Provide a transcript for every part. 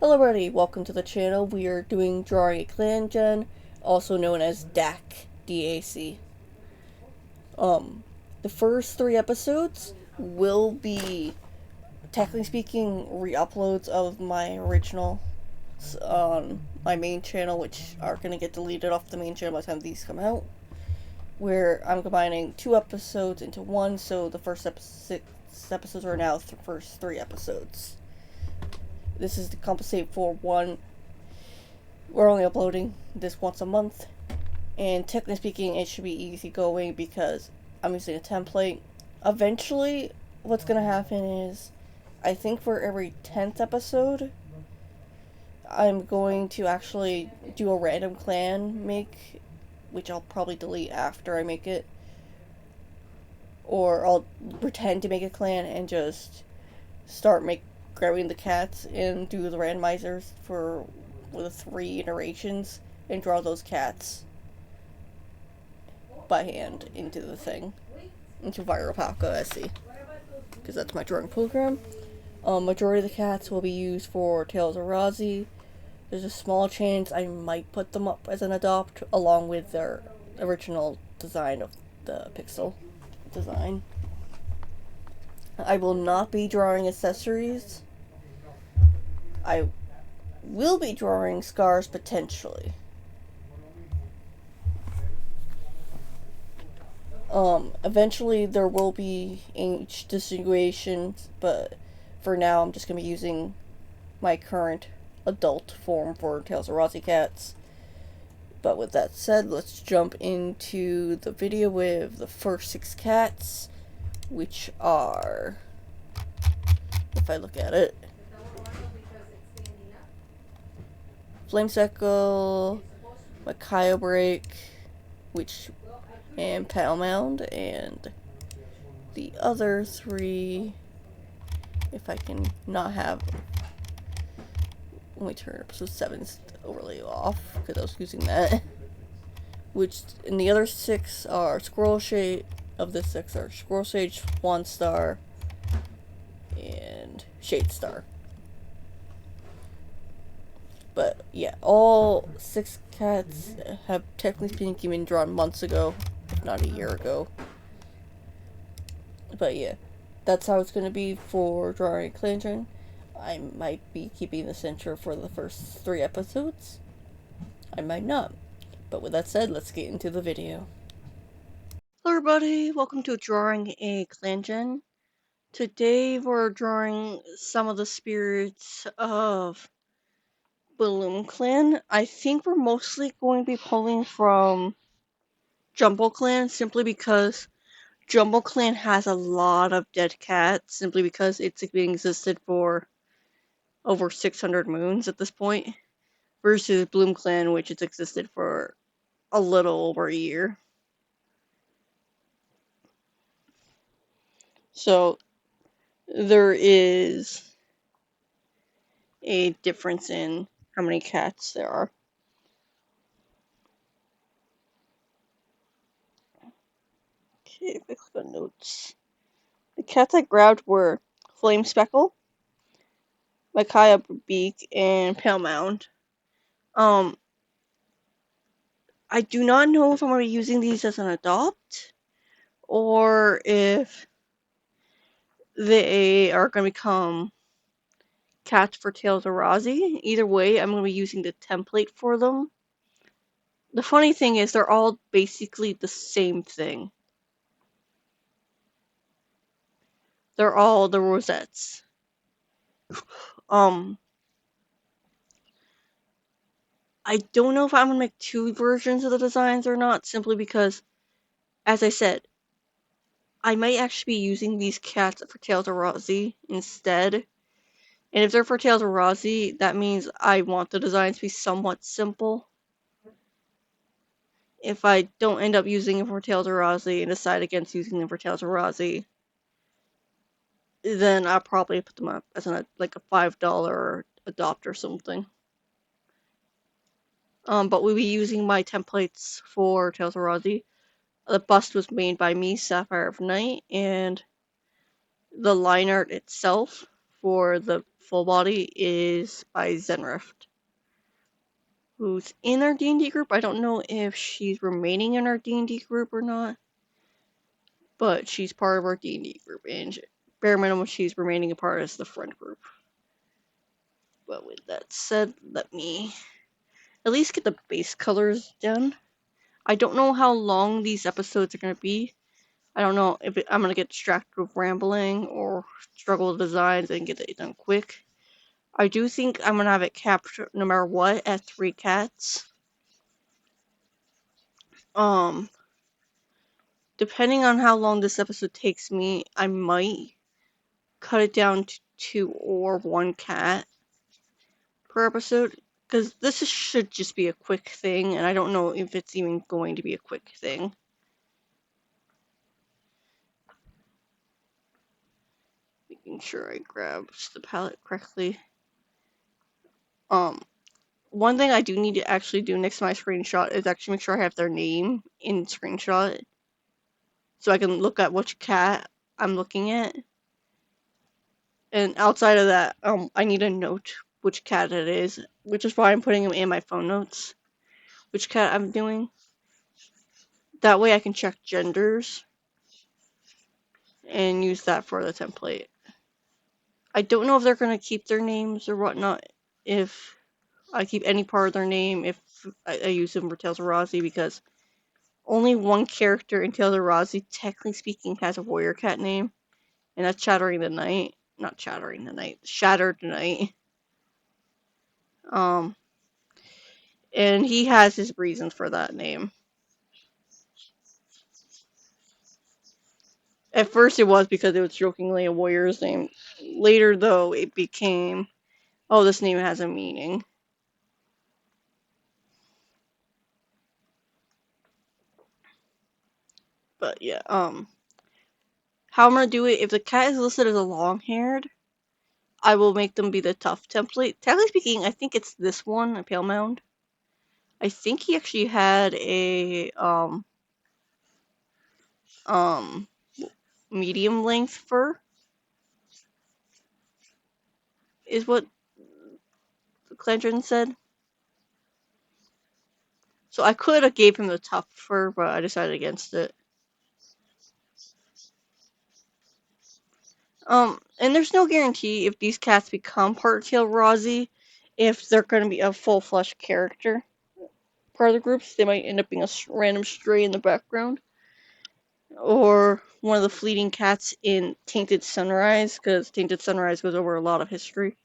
Hello everybody, welcome to the channel. We are doing Drawing a Clangen, also known as DAC, D-A-C. The first 3 episodes will be, technically speaking, re-uploads of my original on my main channel, which are going to get deleted off the main channel by the time these come out, where I'm combining 2 episodes into one, so the first 6 episodes are now the first 3 episodes. This is to compensate for one. We're only uploading this once a month, and technically speaking, it should be easygoing because I'm using a template. Eventually, what's gonna happen is, I think for every 10th episode, I'm going to actually do a random clan make, which I'll probably delete after I make it. Or I'll pretend to make a clan and just start grabbing the cats and do the randomizers for the 3 iterations and draw those cats by hand into the thing, into Viropalca SC, because that's my drawing program. Majority of the cats will be used for Tales of Rhazie. There's a small chance I might put them up as an adopt along with their original design of the pixel design. I will not be drawing accessories. I will be drawing scars potentially. Eventually there will be age distinguishations, but for now I'm just going to be using my current adult form for Tales of Rhazie cats. But with that said, let's jump into the video with the first 6 cats, which are, if I look at it, Flameseckle, Makaio Break, and Pal Mound, and the other 3, if I can not have, let me turn episode 7's overlay off, because I was using that, and the other 6 are Squirrel Sage, of the 6 are Squirrel Sage, Swan Star, and Shade Star. But yeah, all 6 cats have technically speaking been drawn months ago, if not a year ago. But yeah, that's how it's going to be for Drawing Clangen. I might be keeping this intro for the first 3 episodes. I might not. But with that said, let's get into the video. Hello everybody, welcome to Drawing a Clangen. Today we're drawing some of the spirits of Bloom Clan. I think we're mostly going to be pulling from Jumbo Clan, simply because Jumbo Clan has a lot of dead cats, simply because it's been existed for over 600 moons at this point, versus Bloom Clan, which has existed for a little over a year. So there is a difference in how many cats there are. Okay, if I click on notes. The cats I grabbed were Flamespeckle, Makaio Beak, and Pale Mound. I do not know if I'm going to be using these as an adopt, or if they are going to become cats for Tales of Rhazie. Either way, I'm going to be using the template for them. The funny thing is, they're all basically the same thing. They're all the rosettes. I don't know if I'm going to make 2 versions of the designs or not, simply because, as I said, I might actually be using these cats for Tales of Rhazie instead. And if they're for Tales of Rhazie, that means I want the designs to be somewhat simple. If I don't end up using them for Tales of Rhazie and decide against using them for Tales of Rhazie, then I'll probably put them up as like a $5 adopt or something. But we'll be using my templates for Tales of Rhazie. The bust was made by me, Sapphire of Night, and the line art itself for the full body is by Zenrift, who's in our D&D group. I don't know if she's remaining in our D&D group or not, but she's part of our D&D group, and bare minimum, she's remaining a part as the friend group. But with that said, let me at least get the base colors done. I don't know how long these episodes are going to be. I don't know if I'm going to get distracted with rambling or struggle with designs and get it done quick. I do think I'm going to have it capped no matter what at 3 cats. Depending on how long this episode takes me, I might cut it down to 2 or 1 cat per episode, because this should just be a quick thing, and I don't know if it's even going to be a quick thing. Making sure I grab the palette correctly. One thing I do need to actually do next to my screenshot is actually make sure I have their name in screenshot, so I can look at which cat I'm looking at. And outside of that, I need to note which cat it is, which is why I'm putting them in my phone notes. Which cat I'm doing. That way I can check genders and use that for the template. I don't know if they're going to keep their names or whatnot, if I keep any part of their name, if I use them for Tales of Rhazie, because only one character in Tales of Rhazie, technically speaking, has a warrior cat name, and that's Shattering the Night. Not Shattering the Night, Shattered the Night. And he has his reasons for that name. At first it was because it was jokingly a warrior's name. Later, though, it became, oh, this name has a meaning. But yeah, how I'm gonna do it, if the cat is listed as a long-haired, I will make them be the tough template. Technically speaking, I think it's this one, a Pale Mound. I think he actually had a medium length fur, is what Clangen said. So I could have gave him the tough fur, but I decided against it. And there's no guarantee if these cats become part Tale Rhazie, if they're going to be a full-fledged character part of the groups. They might end up being a random stray in the background. Or one of the fleeting cats in Tainted Sunrise, because Tainted Sunrise goes over a lot of history.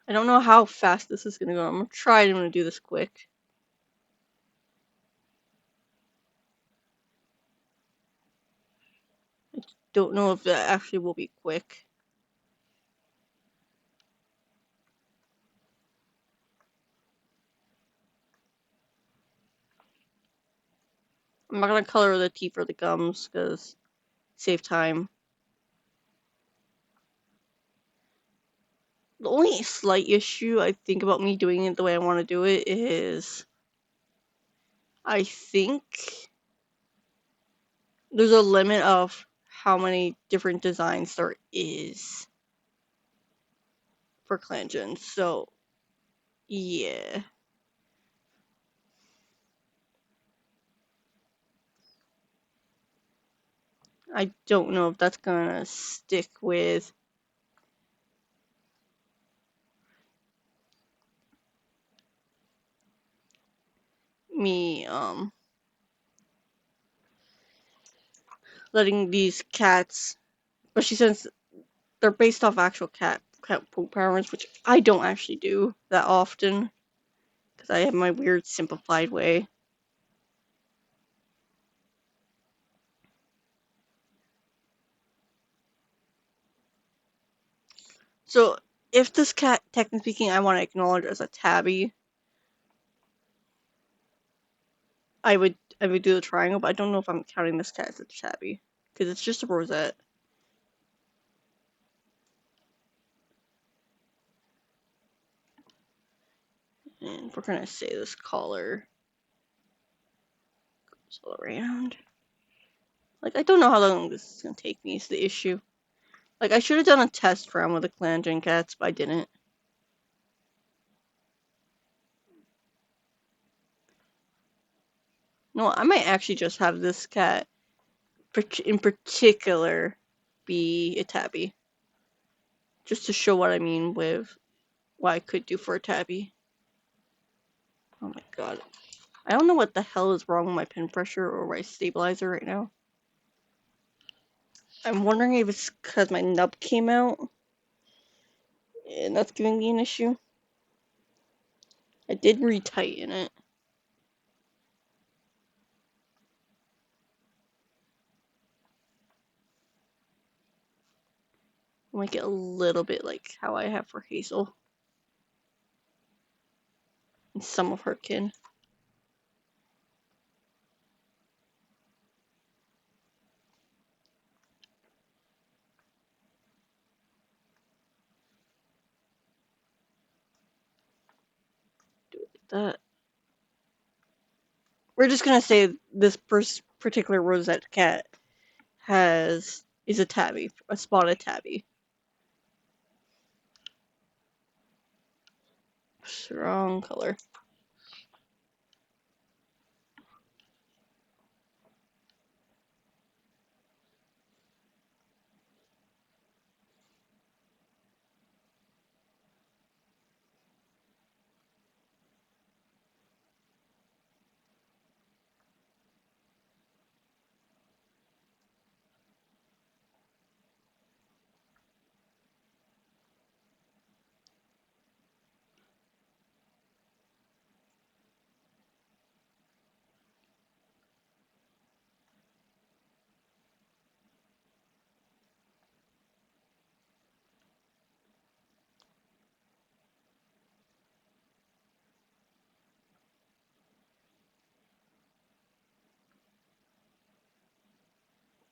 I don't know how fast this is going to go. I'm going to try and I'm going to do this quick. I don't know if that actually will be quick. I'm not going to color the teeth or the gums, because save time. The only slight issue I think about me doing it the way I want to do it is I think there's a limit of how many different designs there is for Clangen. So, yeah. I don't know if that's gonna stick with me, letting these cats, especially since they're based off actual cat poop patterns, which I don't actually do that often, because I have my weird simplified way. So, if this cat, technically speaking, I want to acknowledge as a tabby, I would do the triangle, but I don't know if I'm counting this cat as a tabby, because it's just a rosette. And we're gonna say this collar goes all around. Like, I don't know how long this is gonna take me is the issue. Like, I should have done a test round with the Clangen cats, but I didn't. No, I might actually just have this cat in particular be a tabby. Just to show what I mean with what I could do for a tabby. Oh my god. I don't know what the hell is wrong with my pin pressure or my stabilizer right now. I'm wondering if it's because my nub came out and that's giving me an issue. I did retighten it. Make it a little bit like how I have for Hazel and some of her kin. Do it like that. We're just gonna say this particular rosette cat is a tabby, a spotted tabby. Strong color.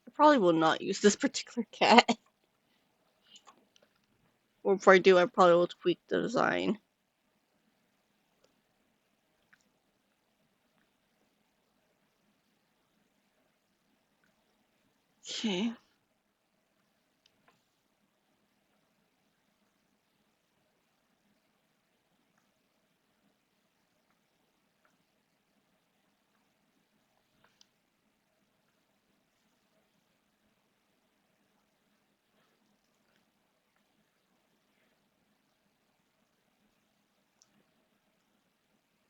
I probably will not use this particular cat. Or if I do, I probably will tweak the design. Okay.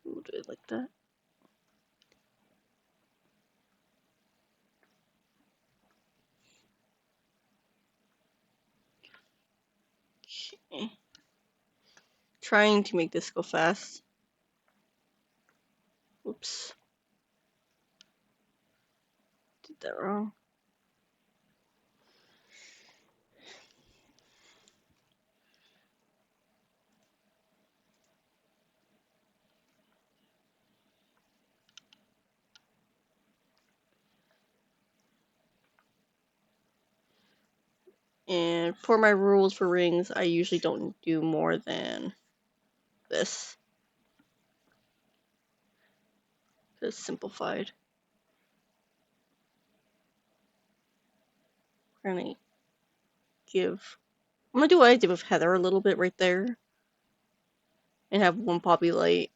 We'll do it like that. Okay. Trying to make this go fast. Oops. Did that wrong. And for my rules for rings, I usually don't do more than this. It's simplified. We're gonna give. I'm gonna do what I did with Heather a little bit right there. And have one poppy light.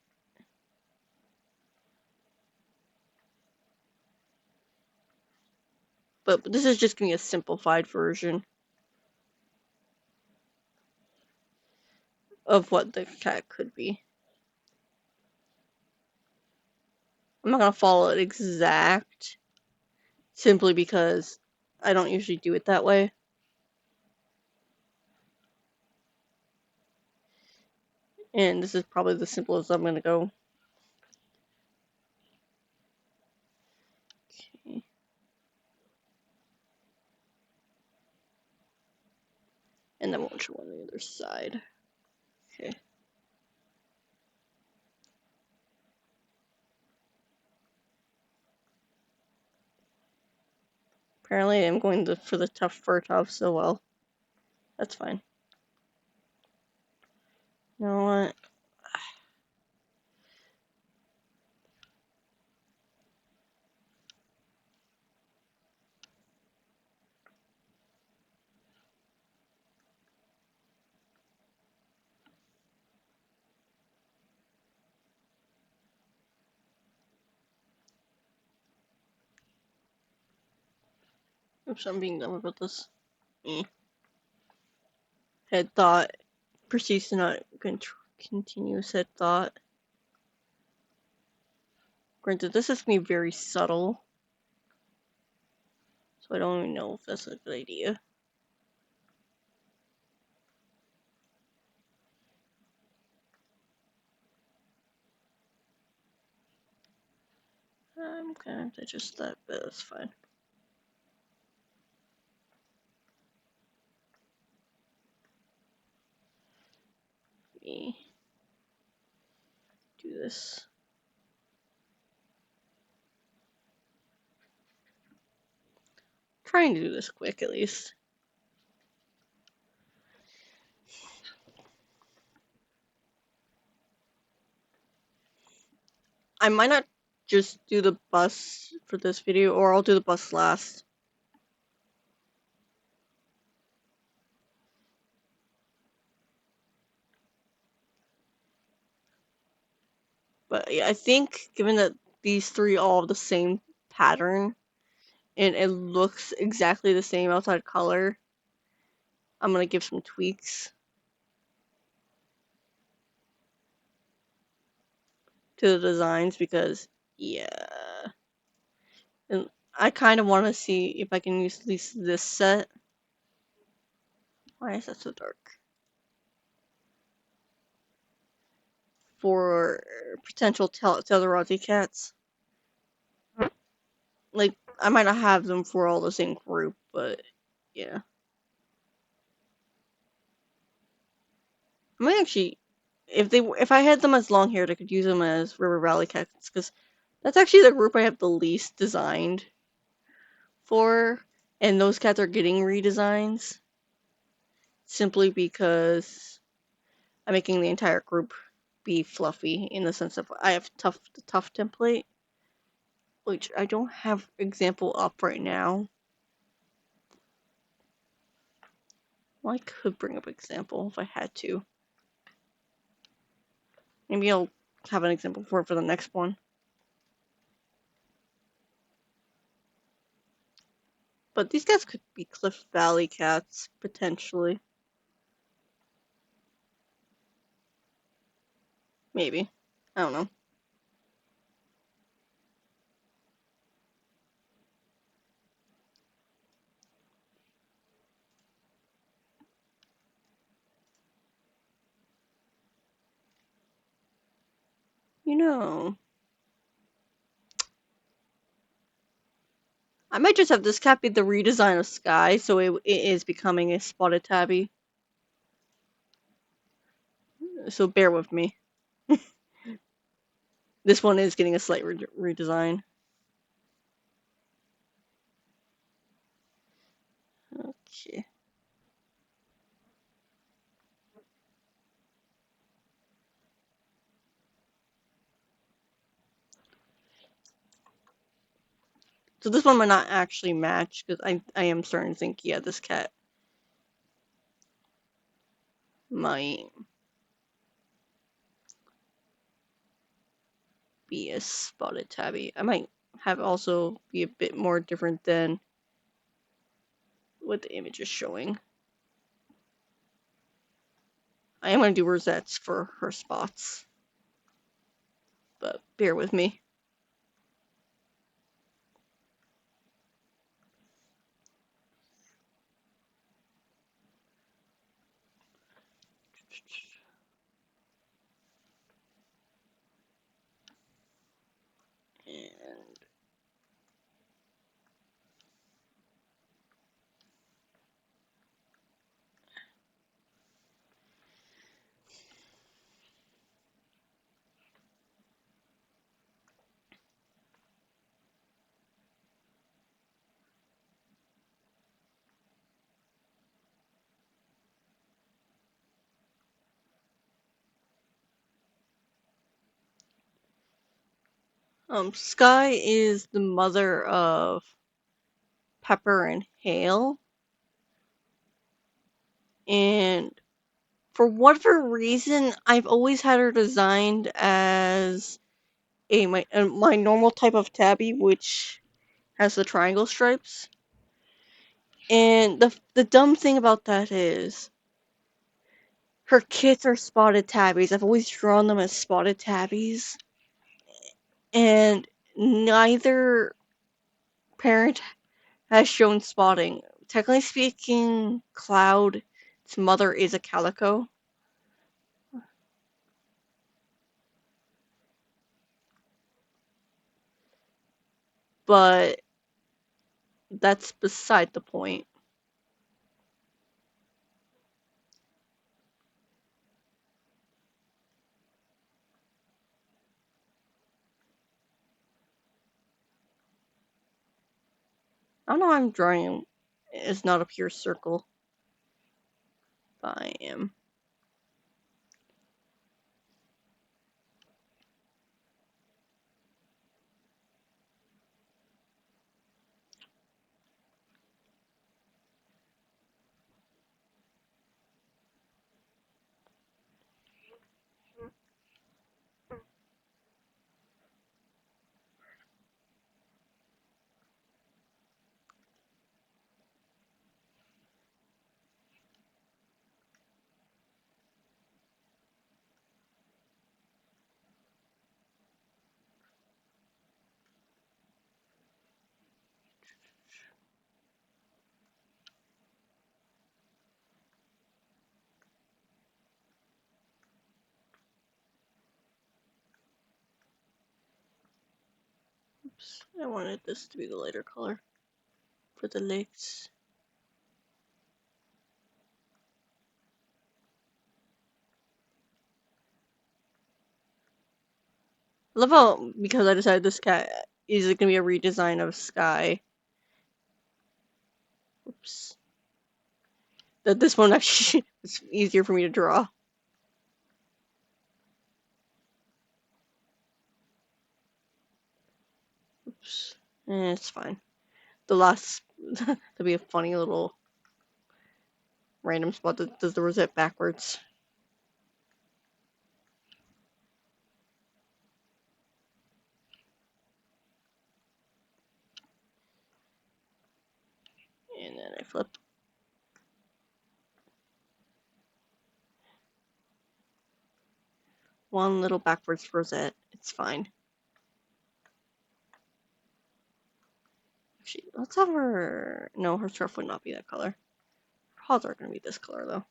But this is just gonna be a simplified version of what the cat could be. I'm not gonna follow it exact, simply because I don't usually do it that way. And this is probably the simplest I'm gonna go. Okay. And then we'll show on the other side. Okay. Apparently I'm going for the tough fur top so well. That's fine. You know what? Oops, I'm being dumb about this. Head thought. Proceeds to not continue said thought. Granted, this is going to be very subtle. So I don't even know if that's a good idea. I'm going to adjust that, but that's fine. Let me do this. Trying to do this quick at least. I might not just do the bus for this video, or I'll do the bus last. But yeah, I think given that these three all have the same pattern, and it looks exactly the same outside color, I'm gonna give some tweaks to the designs because, yeah. And I kind of want to see if I can use at least this set. Why is that so dark? For potential Tales of Rhazie cats. Like, I might not have them for all the same group, but yeah. I might actually, if I had them as long haired, I could use them as River Valley cats because that's actually the group I have the least designed for, and those cats are getting redesigns simply because I'm making the entire group be fluffy in the sense of I have the tough template, which I don't have example up right now. Well, I could bring up example if I had to. Maybe I'll have an example for it for the next one. But these cats could be Cliff Valley cats, potentially. Maybe. I don't know. You know, I might just have this cat be the redesign of Sky, so it is becoming a spotted tabby. So bear with me. This one is getting a slight redesign. Okay. So this one might not actually match because I am starting to think, yeah, this cat might be a spotted tabby. I might have also be a bit more different than what the image is showing. I am going to do rosettes for her spots, but bear with me. And Sky is the mother of Pepper and Hale, and for whatever reason, I've always had her designed as my normal type of tabby, which has the triangle stripes. And the dumb thing about that is her kits are spotted tabbies. I've always drawn them as spotted tabbies, and neither parent has shown spotting. Technically speaking, Cloud's mother is a calico, but that's beside the point. I don't know why I'm drawing it's not a pure circle, but I am. Oops, I wanted this to be the lighter color for the legs. I love how, because I decided this cat is going to be a redesign of Sky. Oops. That this one actually is easier for me to draw. Oops. It's fine. The last, that'll be a funny little random spot that does the rosette backwards. And then I flip. One little backwards rosette. It's fine. Actually, let's have her... No, her scarf would not be that color. Her paws are going to be this color, though.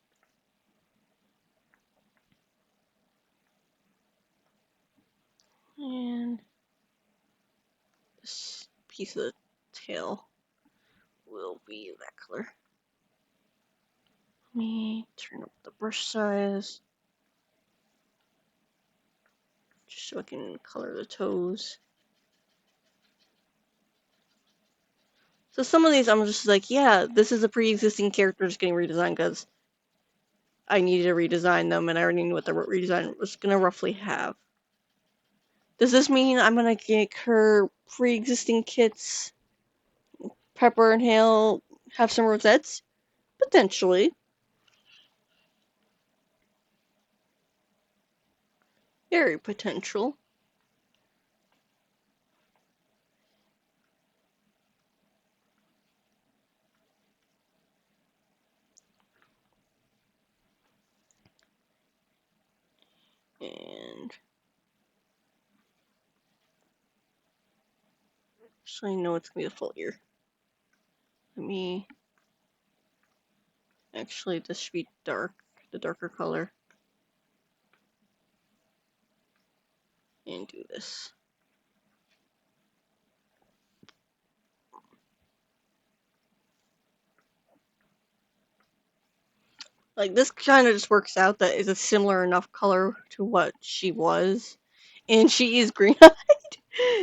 And this piece of the tail will be that color. Let me turn up the brush size just so I can color the toes. So some of these I'm just like, yeah, this is a pre-existing character just getting redesigned because I needed to redesign them and I already knew what the redesign was going to roughly have. Does this mean I'm going to get her pre-existing kits, Pepper and Hale, have some rosettes? Potentially. Very potential. And so I know it's going to be a full ear. Let me... Actually, this should be dark, the darker color. And do this. Like, this kind of just works out that is a similar enough color to what she was. And she is green-eyed,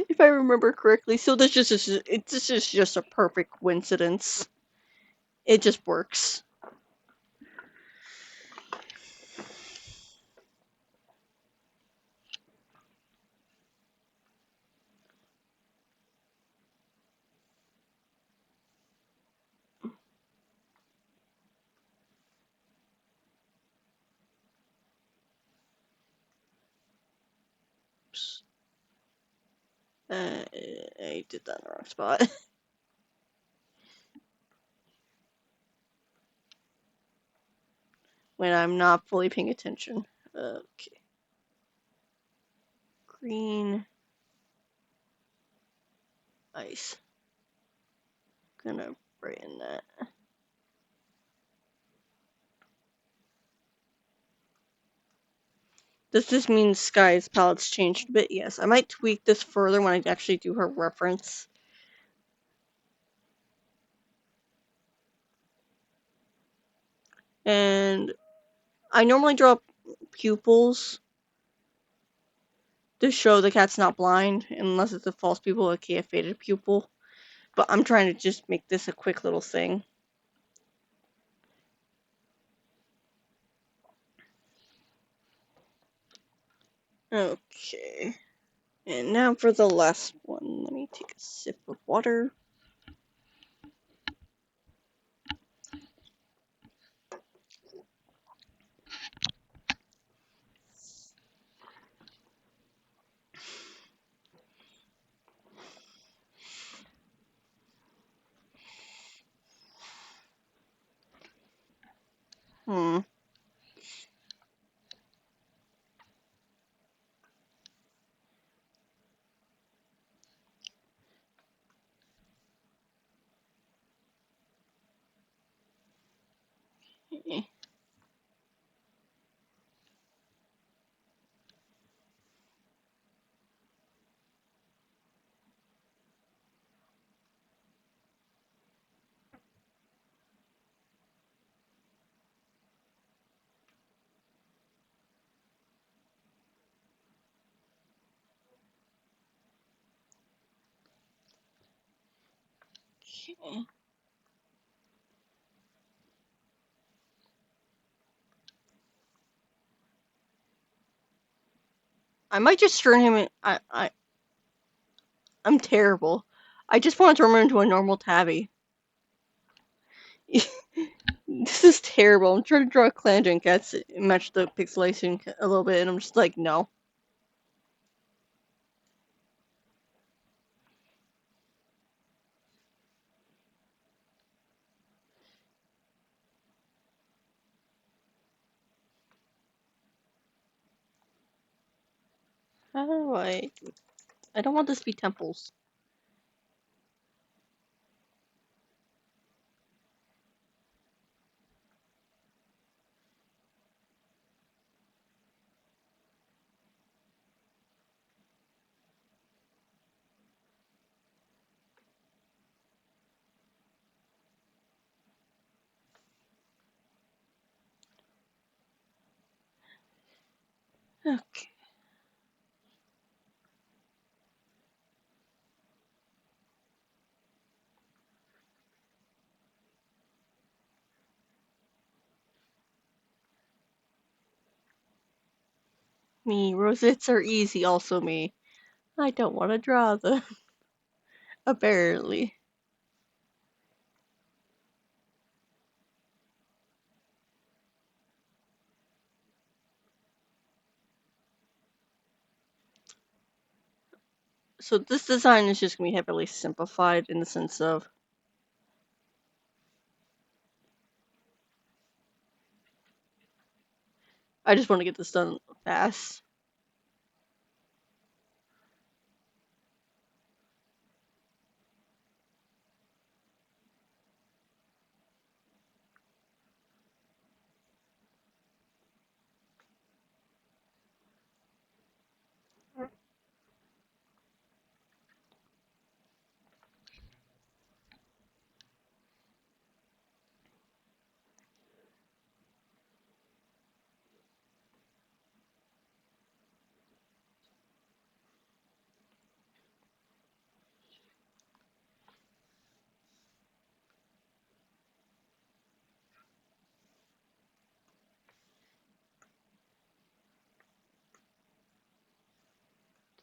if I remember correctly. So this is just a perfect coincidence. It just works. Oops. I did that in the wrong spot. when I'm not fully paying attention. Okay. Green. Ice. Gonna brighten that. Does this mean Sky's palette's changed a bit? Yes. I might tweak this further when I actually do her reference. And I normally draw pupils to show the cat's not blind, unless it's a false pupil, aka a faded pupil. But I'm trying to just make this a quick little thing. Okay. And now for the last one. Let me take a sip of water. Hmm. Okay. I might just turn him in. I'm terrible. I just want to turn him into a normal tabby. This is terrible. I'm trying to draw Clangen cats to match the pixelation a little bit, and I'm just like, no. How do I don't want this to be temples. Okay. Me, rosettes are easy, also me. I don't want to draw them. Apparently. So this design is just going to be heavily simplified in the sense of I just want to get this done fast.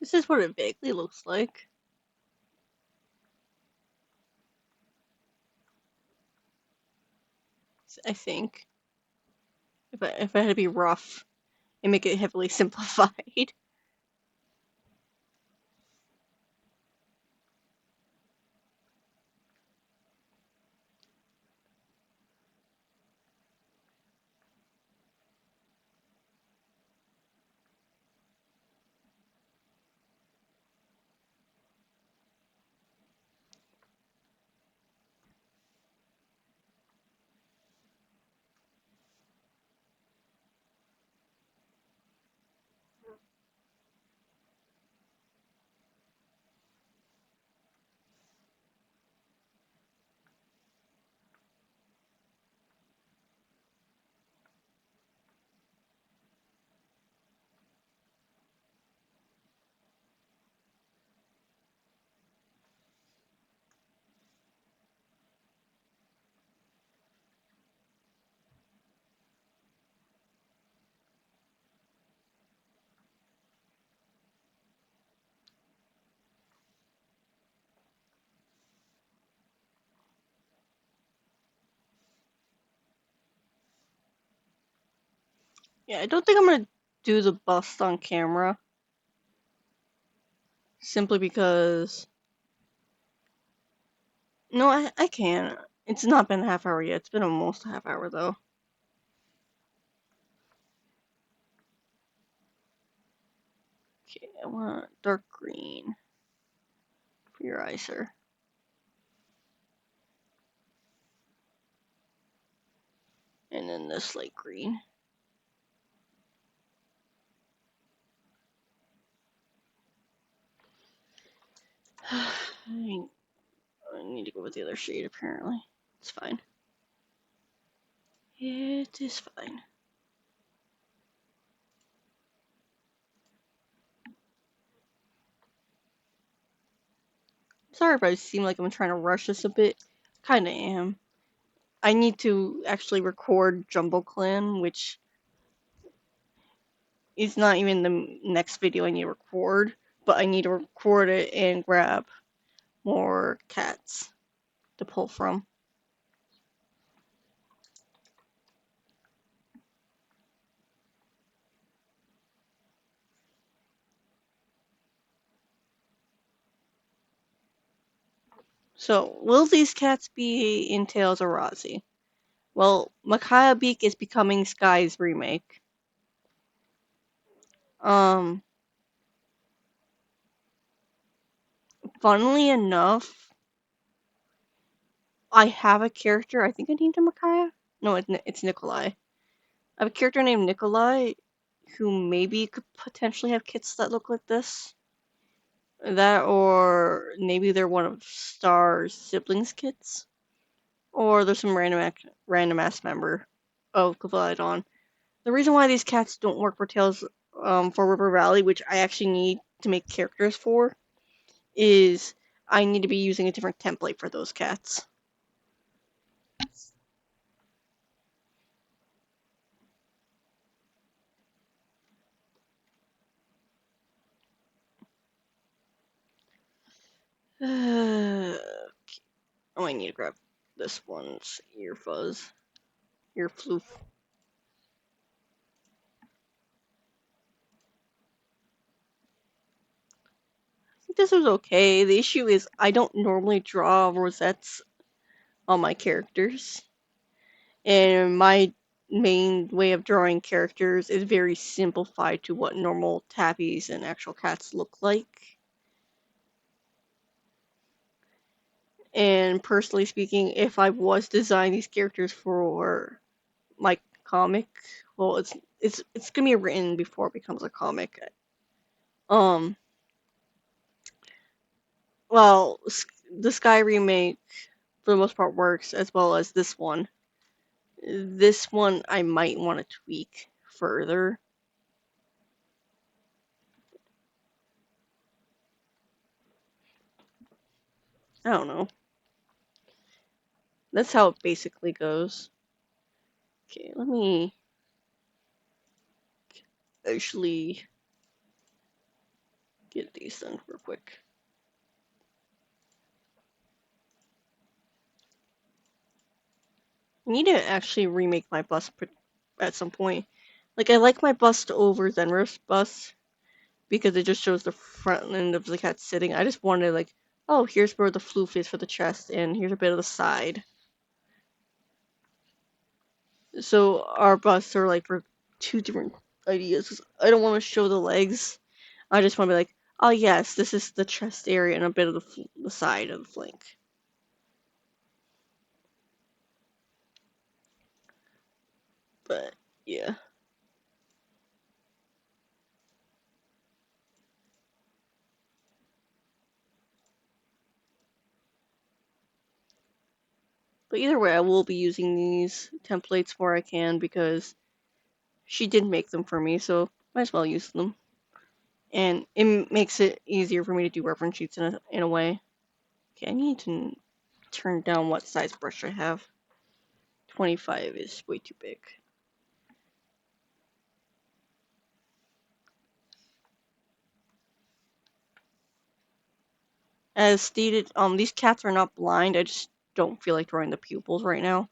This is what it vaguely looks like. I think. If I had to be rough and make it heavily simplified. Yeah, I don't think I'm gonna do the bust on camera. Simply because... No, I can't. It's not been a half hour yet. It's been almost a half hour, though. Okay, I want dark green for your eyes, sir. And then this light green. I need to go with the other shade, apparently. It's fine. It is fine. Sorry if I seem like I'm trying to rush this a bit. Kinda am. I need to actually record Jumbo Clan, which is not even the next video I need to record, but I need to record it and grab more cats to pull from. So, will these cats be in Tales of Rhazie? Well, Micaiah Beak is becoming Sky's remake. Um, Funnily enough, I have a character, I think I named him Micaiah? No, it's Nikolai. I have a character named Nikolai who maybe could potentially have kits that look like this. That, or maybe they're one of Star's siblings' kits. Or there's some random ass member of Cavalidon. The reason why these cats don't work for Tales for River Valley, which I actually need to make characters for, is I need to be using a different template for those cats. Oh, I need to grab this one's ear fuzz. Ear floof. I think this is okay. The issue is I don't normally draw rosettes on my characters. And my main way of drawing characters is very simplified to what normal tabbies and actual cats look like. And personally speaking, if I was designing these characters for my comic, well, it's gonna be written before it becomes a comic. Um, well, the Sky remake for the most part works as well as this one. This one I might want to tweak further. I don't know. That's how it basically goes. Okay, let me actually get these done real quick. I need to actually remake my bust at some point. Like, I like my bust over Zenrif's bust because it just shows the front end of the cat sitting. I just wanted, like, oh, here's where the floof is for the chest, and here's a bit of the side. So our busts are, like, for two different ideas. I don't want to show the legs. I just want to be like, oh, yes, this is the chest area and a bit of the side of the flank. But, yeah. But either way, I will be using these templates where I can because she did make them for me, so might as well use them. And it makes it easier for me to do reference sheets in a way. Okay, I need to turn down what size brush I have. 25 is way too big. As stated, these cats are not blind. I just don't feel like drawing the pupils right now.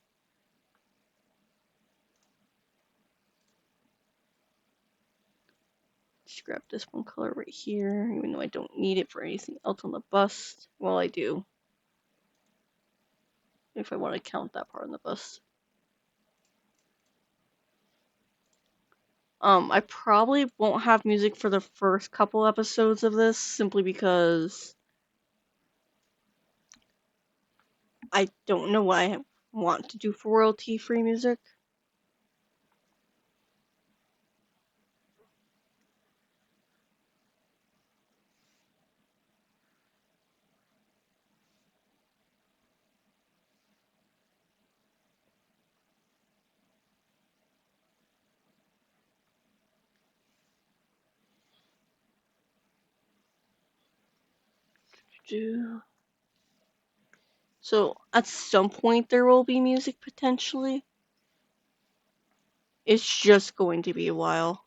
Just grab this one color right here, even though I don't need it for anything else on the bust. Well, I do. If I want to count that part on the bust. I probably won't have music for the first couple episodes of this, simply because I don't know what I want to do for royalty-free music. So at some point there will be music potentially. It's just going to be a while.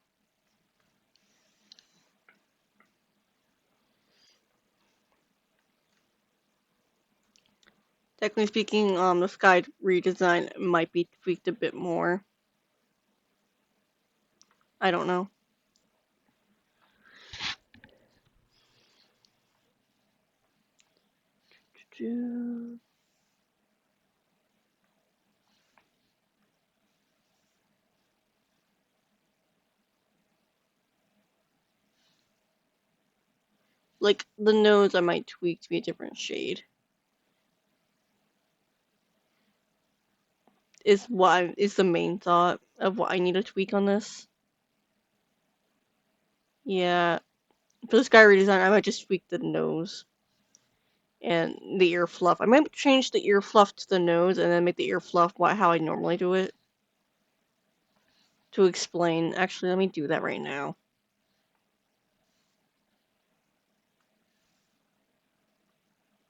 Technically speaking, the sky redesign might be tweaked a bit more. I don't know. Like the nose I might tweak to be a different shade. Is the main thought of what I need to tweak on this. Yeah. For the sky redesign, I might just tweak the nose and the ear fluff. I might change the ear fluff to the nose and then make the ear fluff how I normally do it. To explain, actually, let me do that right now.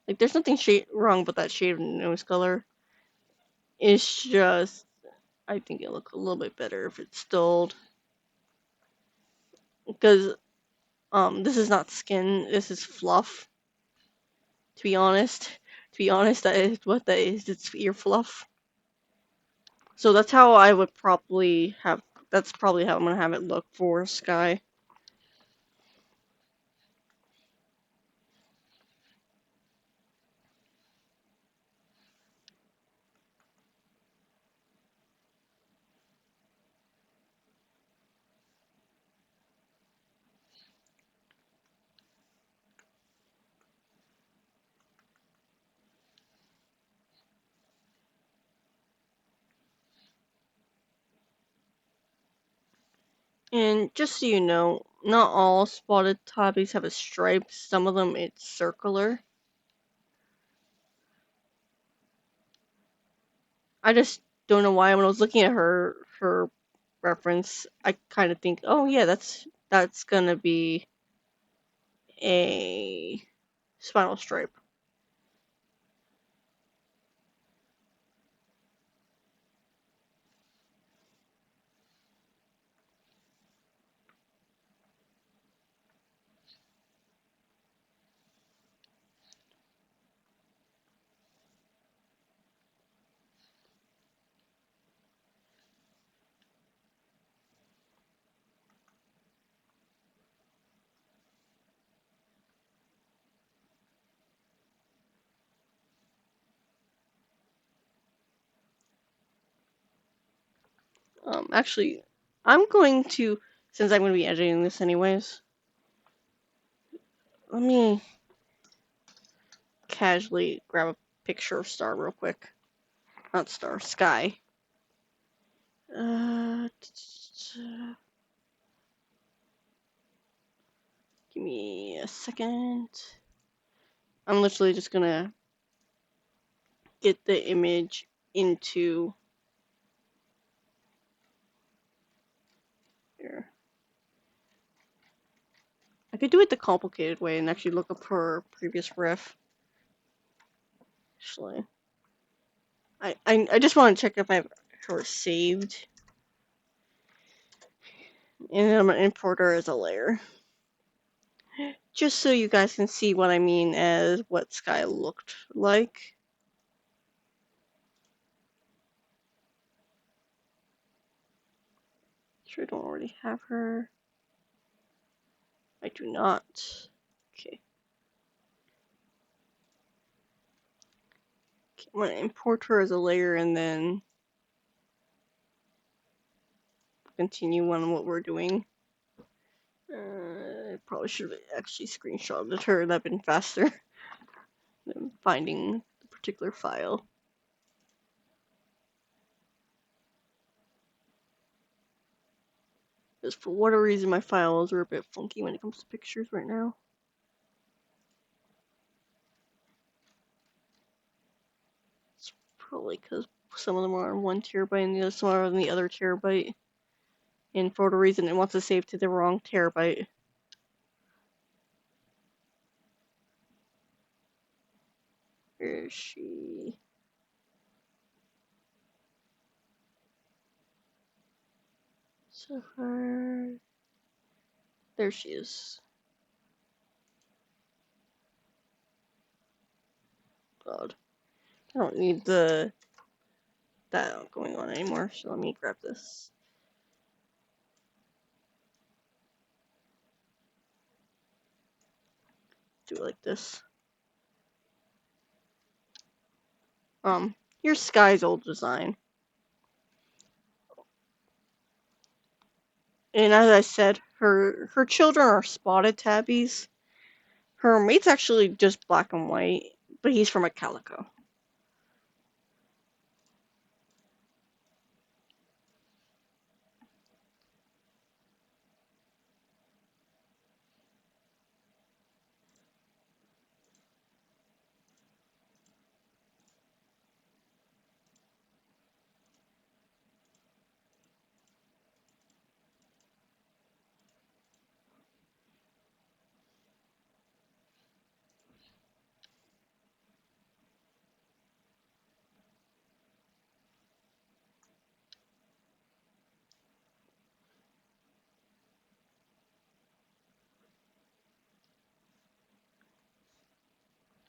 Like, there's nothing wrong with that shade of nose color. It's just, I think it'll look a little bit better if it's stilled. Because, this is not skin, this is fluff. To be honest, that is what that is. It's ear fluff. So that's how I would probably have. That's probably how I'm gonna have it look for Sky. And just so you know, not all spotted tabbies have a stripe. Some of them it's circular. I just don't know why when I was looking at her reference, I kind of think, oh yeah, that's gonna be a spinal stripe. Actually, I'm going to, since I'm going to be editing this anyways, let me casually grab a picture of Star real quick. Not Star, Sky. Give me a second. I'm literally just gonna get the image into here. I could do it the complicated way and actually look up her previous ref. Actually, I just want to check if I have her saved, and then I'm gonna import her as a layer, just so you guys can see what I mean as what Sky looked like. Sure, I don't already have her. I do not. Okay. I'm gonna import her as a layer and then continue on what we're doing. I probably should have actually screenshotted her. That'd been faster than finding the particular file. Because for whatever reason, my files are a bit funky when it comes to pictures right now. It's probably because some of them are on 1 terabyte and the other some are on the other terabyte. And for whatever reason, it wants to save to the wrong terabyte. Where is she? So far. There she is. God. I don't need that going on anymore, so let me grab this. Do it like this. Here's Sky's old design. And as I said, her children are spotted tabbies. Her mate's actually just black and white, but he's from a calico.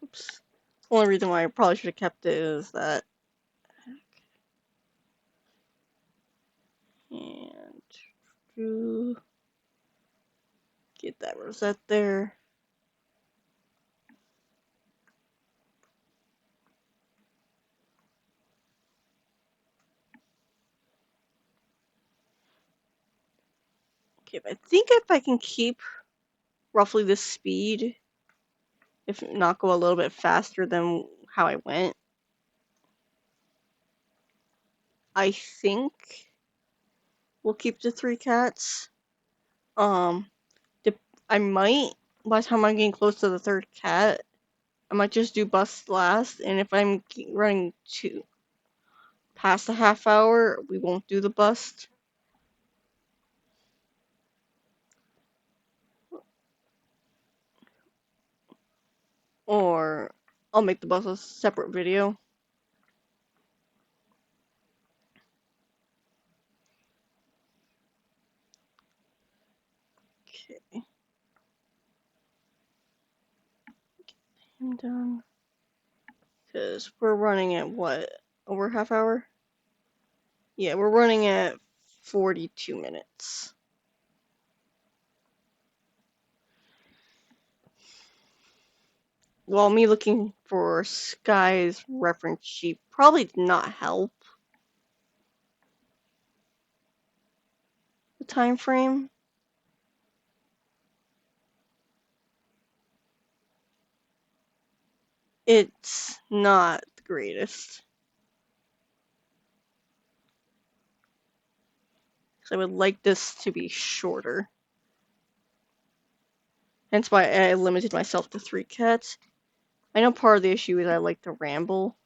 Oops. The only reason why I probably should have kept it is that. And get that rosette there. Okay, but I think if I can keep roughly this speed, if not go a little bit faster than how I went, I think we'll keep the 3 cats. I might, by the time I'm getting close to the 3rd cat, I might just do bust last, and if I'm running past the half hour, we won't do the bust. Or I'll make the bust a separate video. Okay. Get him done. Because we're running at what? Over a half hour? Yeah, we're running at 42 minutes. Well, me looking for Sky's reference sheet probably did not help the time frame. It's not the greatest. So I would like this to be shorter. Hence why I limited myself to 3 cats. I know part of the issue is I like to ramble.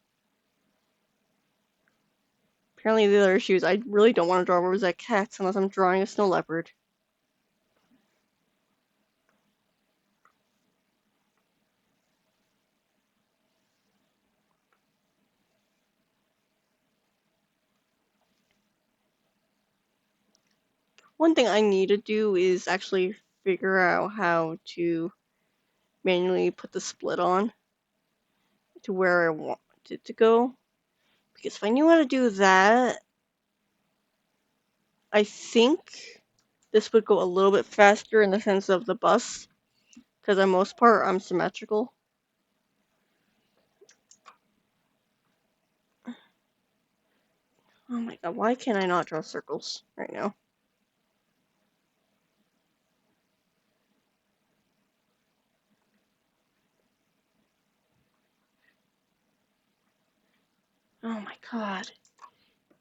Apparently the other issue is I really don't want to draw rosette cats unless I'm drawing a snow leopard. One thing I need to do is actually figure out how to manually put the split on to where I want it to go. Because if I knew how to do that, I think this would go a little bit faster in the sense of the bus, because on most part I'm symmetrical. Oh my god, why can't I not draw circles right now? Oh my god,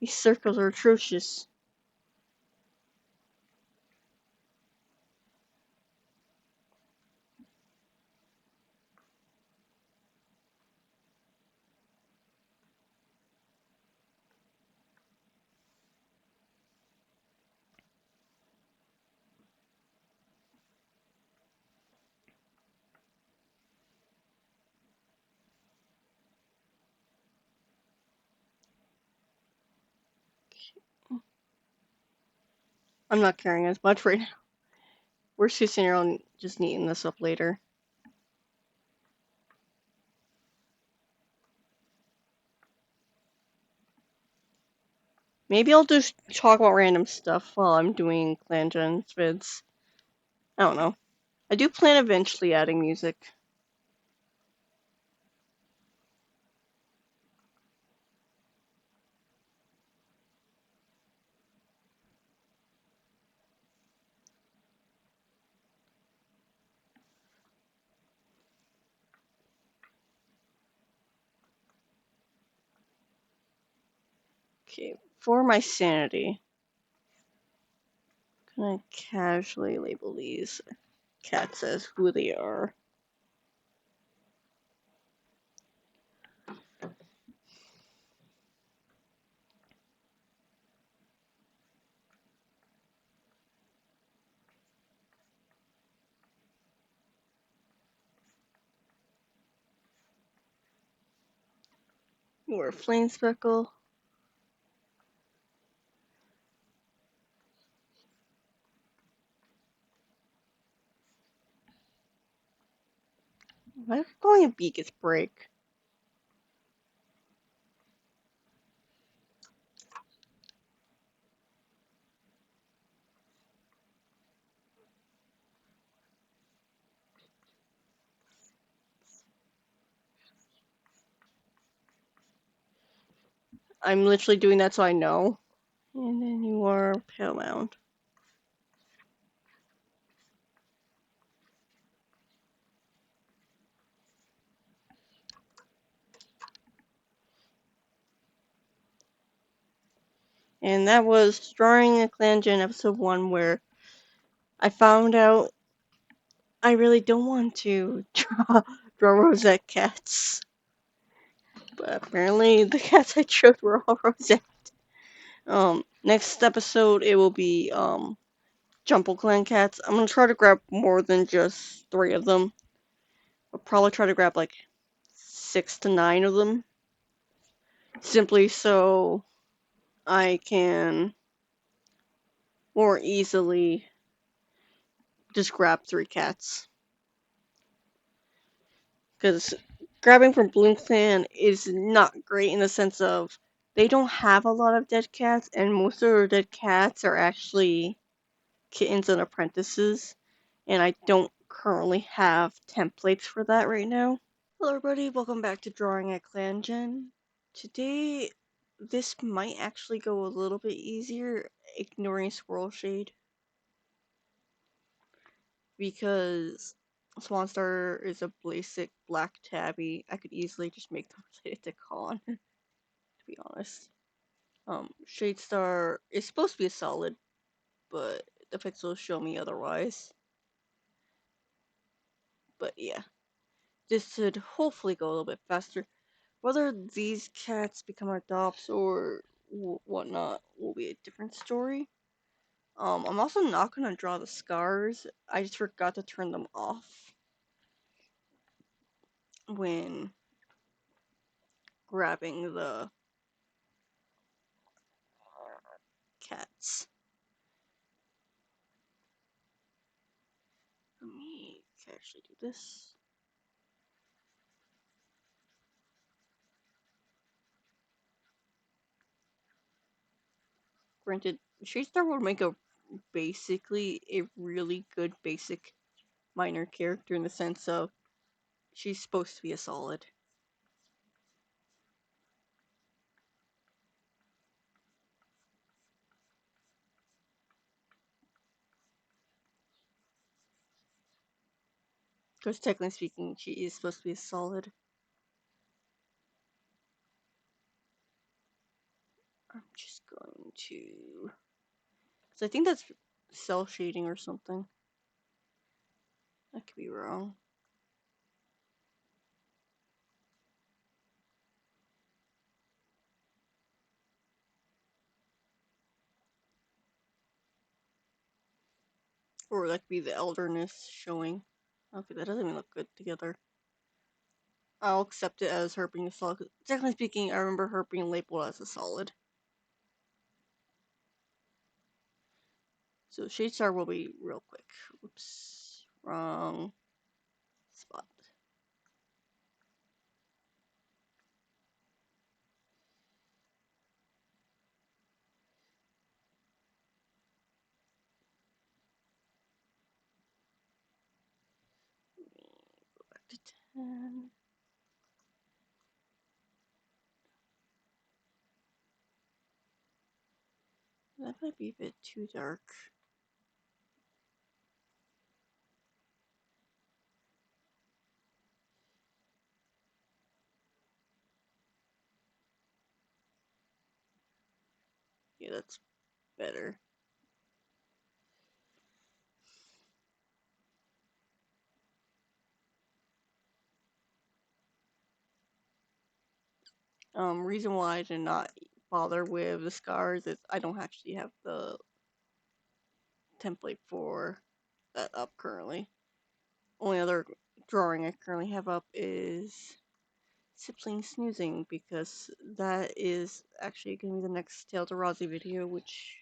these circles are atrocious. I'm not caring as much right now. Worst case scenario, I'm just neaten this up later. Maybe I'll just talk about random stuff while I'm doing Clangen vids. I don't know. I do plan eventually adding music. Okay, for my sanity, can I casually label these cats as who they are? You are a flame speckle. Why is calling a beak its break? I'm literally doing that so I know. And then you are Pale Mound. And that was drawing a Clangen episode 1 where I found out I really don't want to draw rosette cats. But apparently the cats I chose were all rosette. Next episode it will be Jumble Clan cats. I'm gonna try to grab more than just 3 of them. I'll probably try to grab like 6 to 9 of them. Simply so I can more easily just grab 3 cats. Because grabbing from Bloom Clan is not great in the sense of they don't have a lot of dead cats, and most of their dead cats are actually kittens and apprentices, and I don't currently have templates for that right now. Hello everybody, welcome back to Drawing at Clangen. Today, this might actually go a little bit easier, ignoring Swirl Shade, because Swanstar is a basic black tabby. I could easily just make them related to Con, to be honest. Shadestar is supposed to be a solid, but the pixels show me otherwise. But yeah, this should hopefully go a little bit faster. Whether these cats become adopts or whatnot will be a different story. I'm also not gonna draw the scars. I just forgot to turn them off when grabbing the cats. Let me actually do this. Granted, Shadestar would make a basically a really good basic minor character in the sense of she's supposed to be a solid. Because technically speaking, she is supposed to be a solid. I'm just going to. Because I think that's cell shading or something. I could be wrong. Or that could be the elderness showing. Okay, that doesn't even look good together. I'll accept it as her being a solid. Technically speaking, I remember her being labeled as a solid. So Shadestar will be real quick. Whoops. Wrong spot. Go back to 10. That might be a bit too dark. Yeah, that's better. Reason why I did not bother with the scars is I don't actually have the template for that up currently. Only other drawing I currently have up is Sibling Snoozing because that is actually going to be the next Tales of Rhazie video, which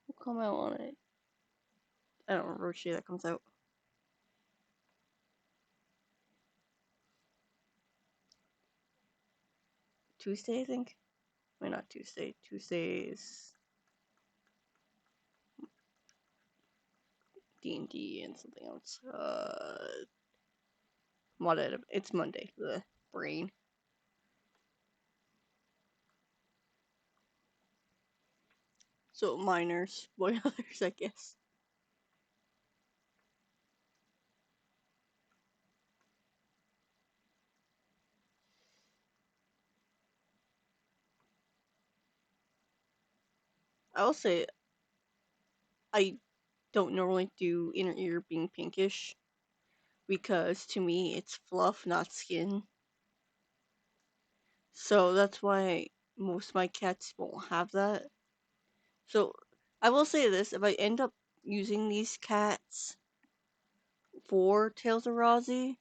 will come out on it. I don't remember which day that comes out. Tuesday, I think. Wait, not Tuesday. Tuesday is D&D and something else. It's Monday. The brain. So minors, others, I guess. I will say I don't normally do inner ear being pinkish because to me it's fluff, not skin. So that's why most of my cats won't have that. So I will say this, if I end up using these cats for Tales of Rhazie,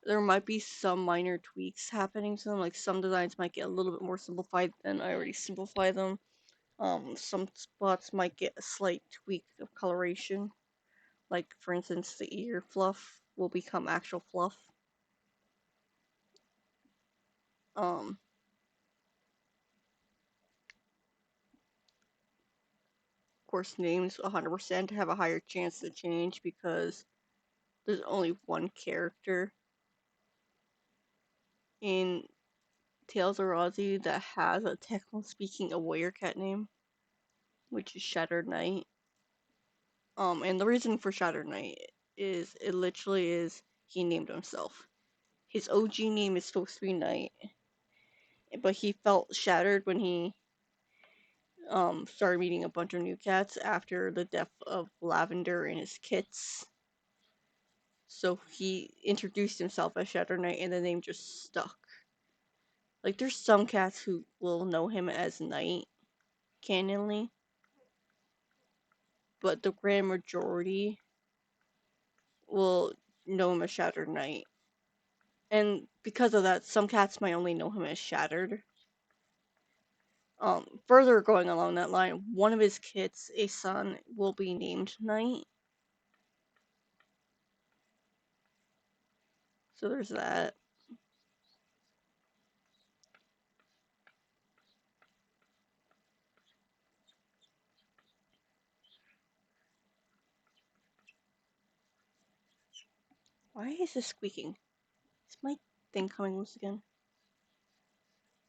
there might be some minor tweaks happening to them. Like some designs might get a little bit more simplified than I already simplify them. Some spots might get a slight tweak of coloration. Like for instance, the ear fluff will become actual fluff. Of course, names 100% have a higher chance to change because there's only one character in Tales of Rhazie that has a technically speaking a warrior cat name, which is Shattered Knight. And the reason for Shattered Knight is it literally is he named himself. His OG name is supposed to be Knight, but he felt shattered when he started meeting a bunch of new cats after the death of Lavender and his kits. So he introduced himself as Shattered Knight, and the name just stuck. Like there's some cats who will know him as Knight, canonly, but the grand majority will know him as Shattered Knight. And because of that, some cats might only know him as Shattered. Further going along that line, one of his kits, a son, will be named Knight. So there's that. Why is this squeaking? Is my thing coming loose again?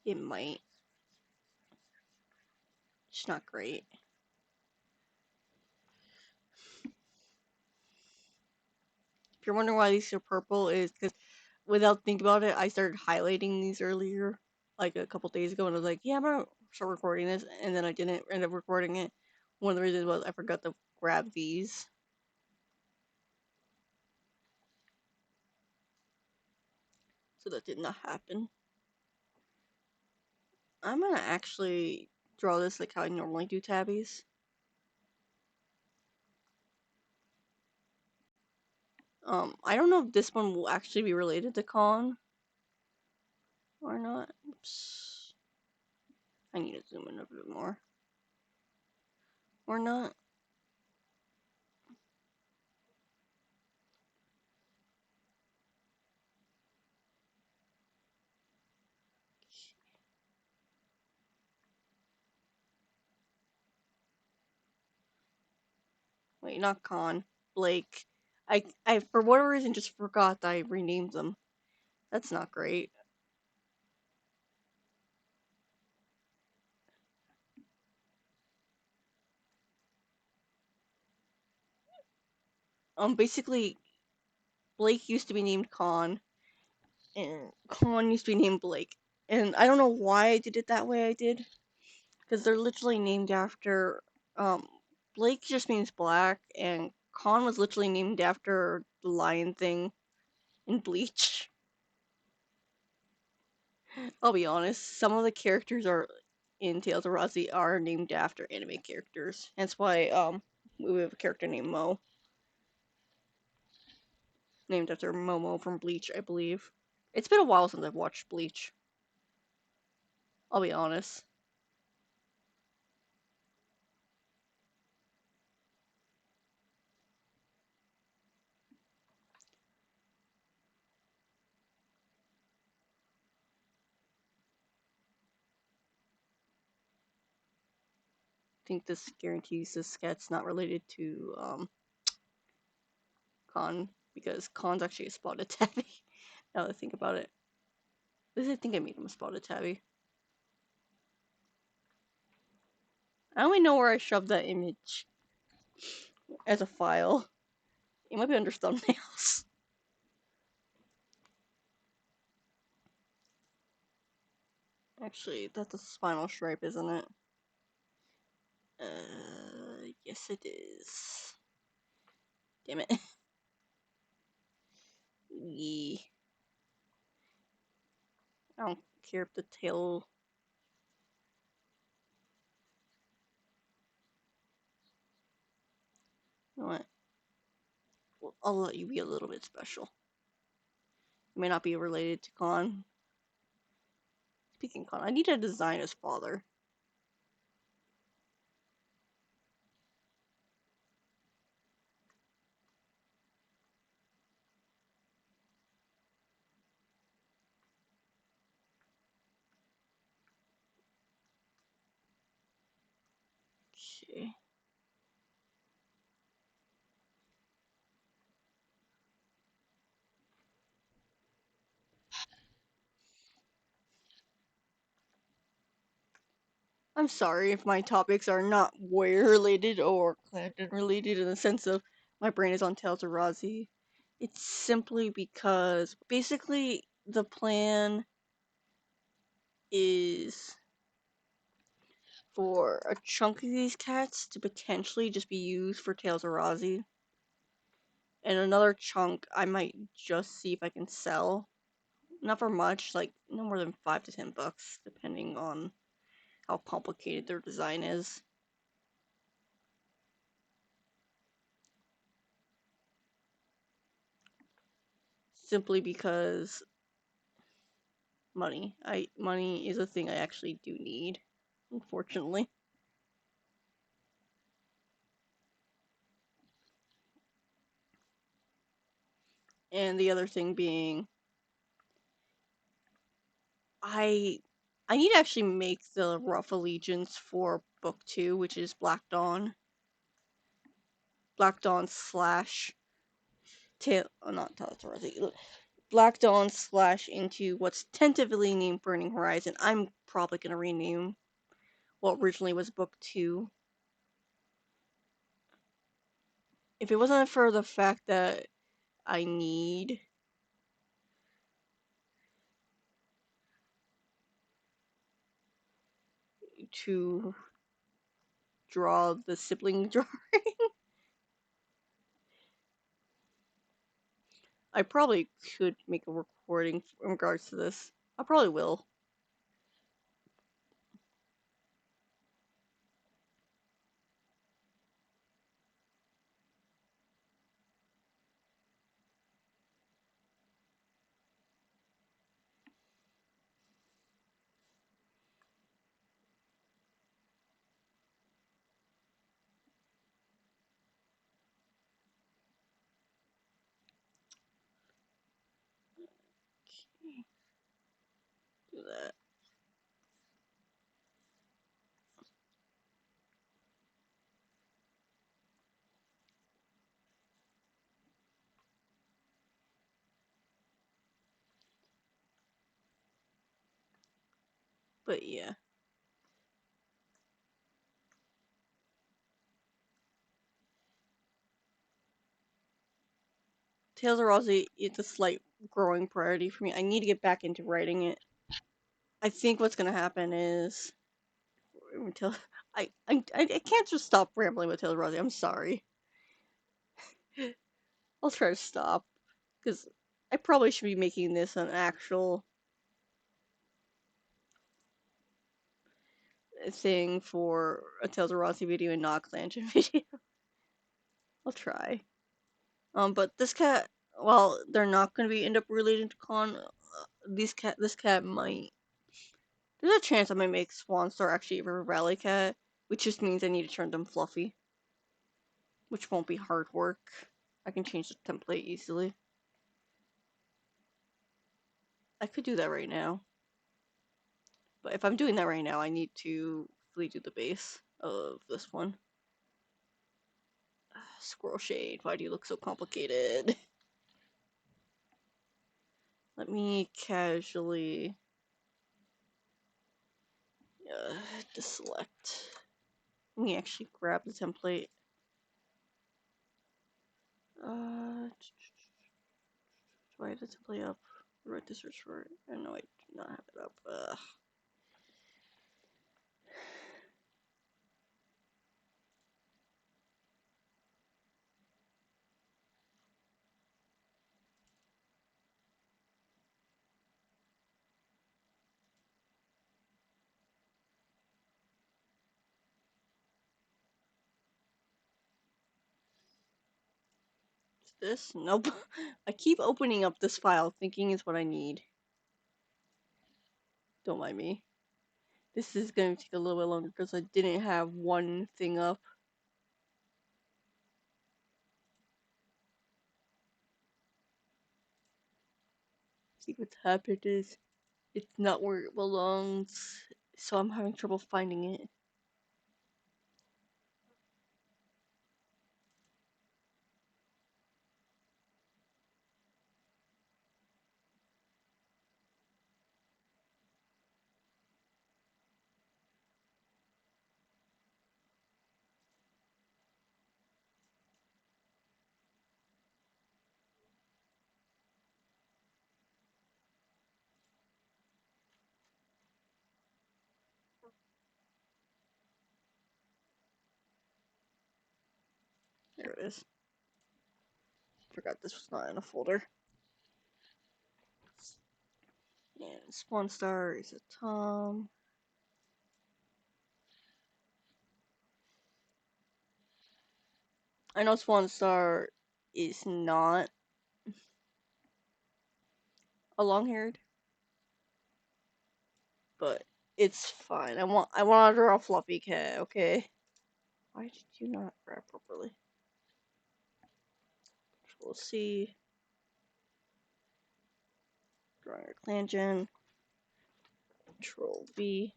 It might. It's not great. If you're wondering why these are purple, is because without thinking about it, I started highlighting these earlier, like a couple days ago, and I was like, yeah, I'm gonna start recording this, and then I didn't end up recording it. One of the reasons was I forgot to grab these. So that did not happen. I'm gonna actually draw this like how I normally do tabbies. I don't know if this one will actually be related to Con or not. Oops. I need to zoom in a bit more. Or not. Wait, not Con. Blake. I for whatever reason just forgot that I renamed them. That's not great. Basically, Blake used to be named Con, and Con used to be named Blake. And I don't know why I did it that way I did, because they're literally named after, um, Blake just means black, and Con was literally named after the lion thing in Bleach. I'll be honest, some of the characters are in Tales of Rhazie are named after anime characters. That's why we have a character named Mo, named after Momo from Bleach, I believe. It's been a while since I've watched Bleach. I'll be honest. I think this guarantees this sket's not related to Con, because Con's actually a spotted tabby. Now that I think about it. At least I think I made him a spotted tabby. I only know where I shoved that image as a file. It might be under thumbnails. Actually, that's a spinal stripe, isn't it? Yes it is. Damn it. Yee. I don't care if the tail... You know what? Well, I'll let you be a little bit special. You may not be related to Con. Speaking of Con, I need to design his father. Okay. I'm sorry if my topics are not warrior related or Clangen related in the sense of my brain is on Tales of Rhazie. It's simply because basically the plan is for a chunk of these cats to potentially just be used for Tales of Rhazie. And another chunk I might just see if I can sell. Not for much, like no more than $5 to $10, depending on how complicated their design is. Simply because money is a thing I actually do need, unfortunately. And the other thing being, I I need to actually make the rough allegiance for book 2, which is Black Dawn. Black Dawn slash not Tales of Rhazie, Black Dawn / into what's tentatively named Burning Horizon. I'm probably gonna rename what originally was book 2. If it wasn't for the fact that I need to draw the sibling drawing, I probably could make a recording in regards to this. I probably will. Do that. But yeah. Tales of Rhazie, it's a slight growing priority for me. I need to get back into writing it. I think what's gonna happen is until I can't just stop rambling with Tales of Rhazie. I'm sorry. I'll try to stop because I probably should be making this an actual thing for a Tales of Rhazie video and not a Clangen video. I'll try. But this cat, well, they're not gonna be end up related to this cat might. There's a chance I might make Swanstar actually a River Valley cat, which just means I need to turn them fluffy, which won't be hard work. I can change the template easily. I could do that right now. But if I'm doing that right now, I need to fully do the base of this one. Squirrel Shade, why do you look so complicated? Let me casually deselect. Let me actually grab the template. Do I have the template up? Where do I have to search for it? I know I do not have it up. This? Nope. I keep opening up this file thinking it's what I need. Don't mind me. This is going to take a little bit longer because I didn't have one thing up. See what's happened is it's not where it belongs, so I'm having trouble finding it. There it is. Forgot this was not in a folder. And Spawn Star is a Tom. I know Swan Star is not a long-haired, but it's fine. I want to draw a fluffy cat, okay? Why did you not grab properly? Control C. Drawing a Clangen. Control V.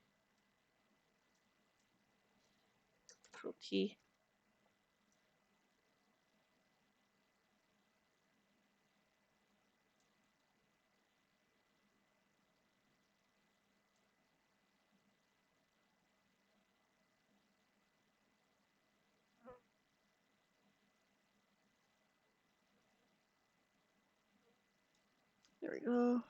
Control T. There we go.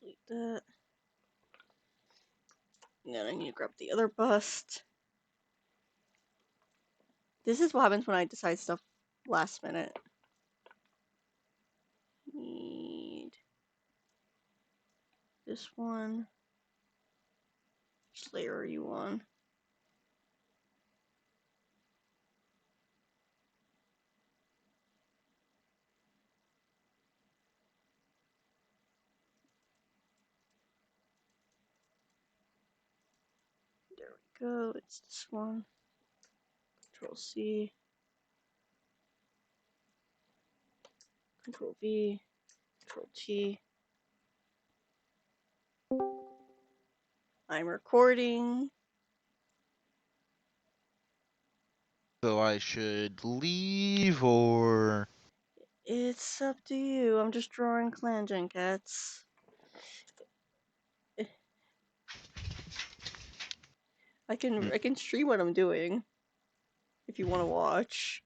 Delete that. And then I need to grab the other bust. This is what happens when I decide stuff last minute. Need this one. Which layer are you on? There we go. It's this one. Control C. Control V. Control T. I'm recording. So I should leave or... It's up to you. I'm just drawing Clangen cats. I can stream what I'm doing if you want to watch.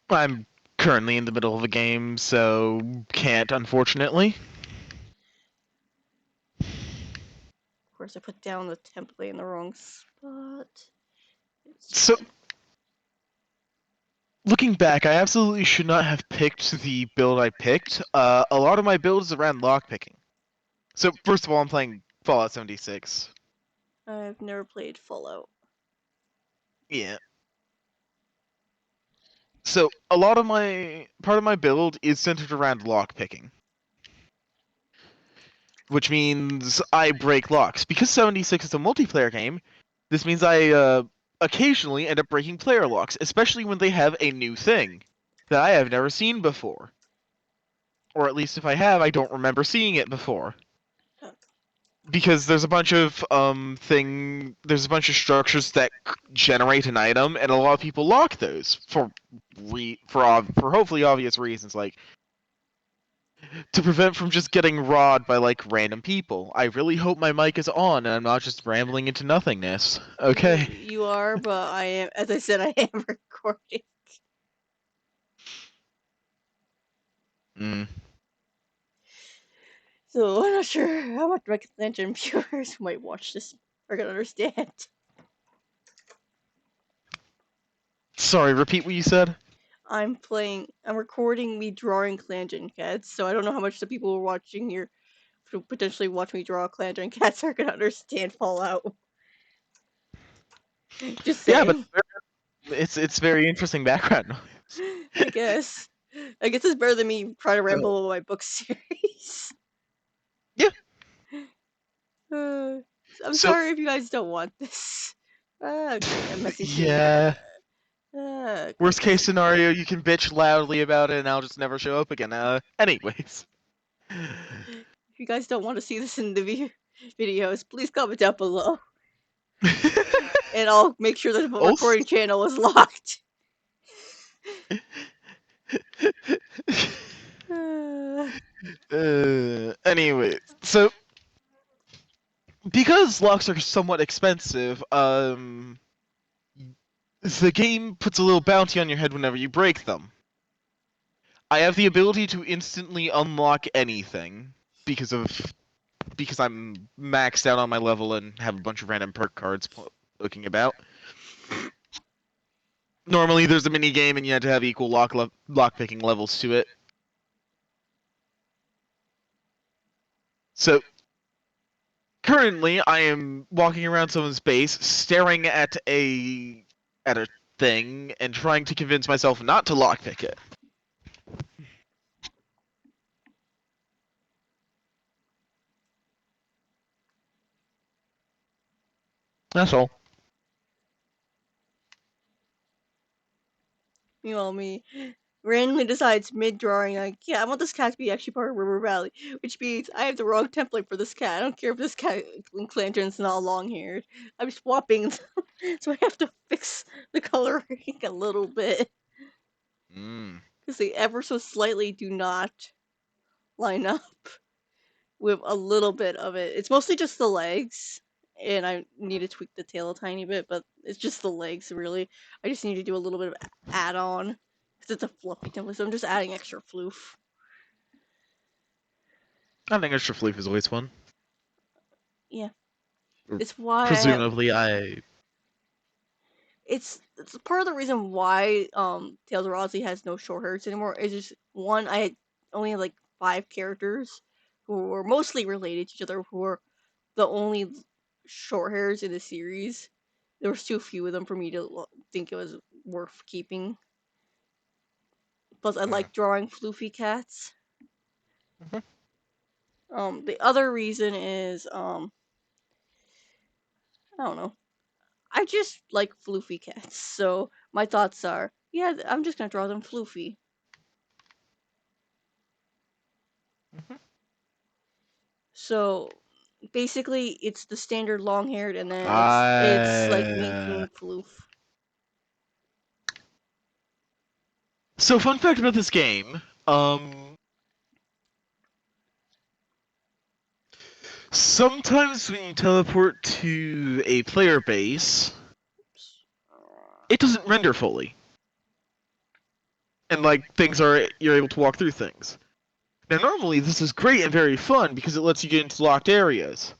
I'm currently in the middle of a game, so can't, unfortunately. Of course, I put down the template in the wrong spot. It's So, fine. looking back, I absolutely should not have picked the build I picked. A lot of my builds around lockpicking. So, first of all, I'm playing Fallout 76. I've never played Fallout. Yeah. So, part of my build is centered around lockpicking. Which means I break locks. Because 76 is a multiplayer game, this means I occasionally end up breaking player locks, especially when they have a new thing that I have never seen before. Or at least if I have, I don't remember seeing it before. Because there's a bunch of there's a bunch of structures that generate an item, and a lot of people lock those for hopefully obvious reasons, like to prevent from just getting rawed by like random people. I really hope my mic is on and I'm not just rambling into nothingness. Okay. You are, but I am. As I said, I am recording. Mm. So I'm not sure how much my Clangen viewers who might watch this are gonna understand. Sorry, repeat what you said? I'm recording me drawing Clangen cats, so I don't know how much the people who are watching here who potentially watch me draw Clangen cats are gonna understand Fallout. Just Yeah, but saying. it's very interesting background noise. I guess. I guess it's better than me trying to So, ramble about my book series. yeah. Uh, I'm So sorry if you guys don't want this. Okay, a messy scene. yeah. Okay, Worst case messy. scenario, you can bitch loudly about it and I'll just never show up again. Anyways. If you guys don't want to see this in the videos, please comment down below. And I'll make sure that the Also, recording channel is locked. Uh, anyway, so because locks are somewhat expensive, the game puts a little bounty on your head whenever you break them. I have the ability to instantly unlock anything because I'm maxed out on my level and have a bunch of random perk cards looking about. Normally, there's a mini game and you have to have equal lock picking levels to it. So currently, I am walking around someone's base, staring at a thing and trying to convince myself not to lockpick it. That's all. Meanwhile, me randomly decides mid drawing, like, yeah, I want this cat to be actually part of River Valley, which means I have the wrong template for this cat. I don't care if this cat in Clangen's not long haired. I'm swapping them, so I have to fix the coloring a little bit. Mm. because they ever so slightly do not line up with a little bit of it. It's mostly just the legs, and I need to tweak the tail a tiny bit, but it's just the legs, really. I just need to do a little bit of add-on, because it's a fluffy template, so I'm just adding extra floof. I think extra floof is always fun. Yeah. Or It's why presumably, I. it's part of the reason why Tales of Rhazie has no short hairs anymore. Is just one, I had only had like 5 characters who were mostly related to each other, who were the only short hairs in the series. There was too few of them for me to think it was worth keeping. Plus, I like drawing floofy cats. Mhm. The other reason is I don't know. I just like floofy cats, so my thoughts are, yeah, I'm just gonna draw them floofy. Mhm. So basically, it's the standard long haired, and then it's like I. making floof. So, fun fact about this game. Sometimes when you teleport to a player base, it doesn't render fully. And, like, things are. You're able to walk through things. Now, normally, this is great and very fun because it lets you get into locked areas.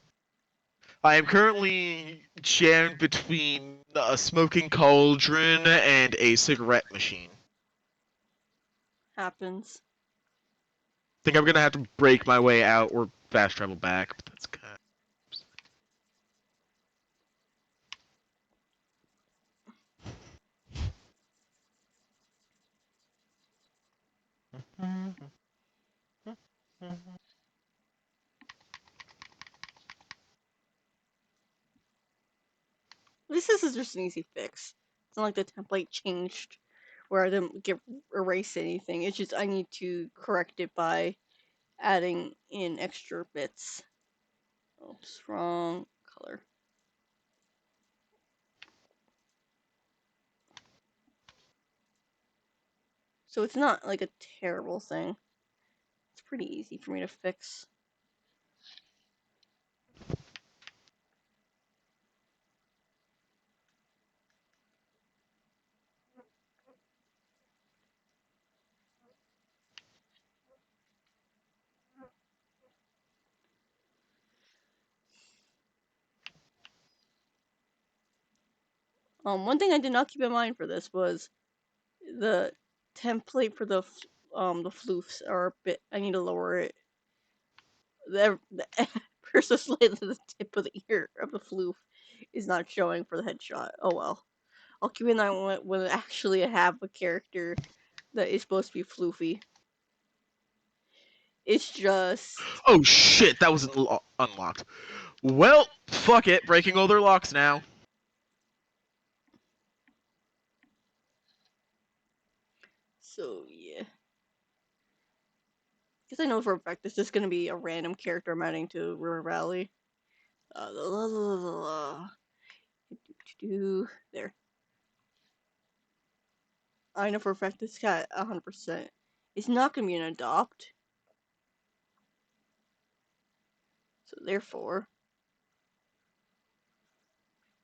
I am currently jammed between a smoking cauldron and a cigarette machine. Happens. Think I'm gonna have to break my way out or fast travel back, but that's kind of... This is just an easy fix. It's not like the template changed where I didn't get erase anything. It's just I need to correct it by adding in extra bits. Oops, wrong color. So it's not like a terrible thing. It's pretty easy for me to fix. One thing I did not keep in mind for this was the template for the floofs are a bit. I need to lower it. The versus slightly the tip of the ear of the floof is not showing for the headshot. Oh well. I'll keep in mind when I actually have a character that is supposed to be floofy. It's just Oh shit, that was unlocked. Well, fuck it, breaking all their locks now. so yeah. Because I know for a fact this is gonna be a random character I'm adding to River Valley. There. I know for a fact this cat 100% is not gonna be an adopt. So therefore,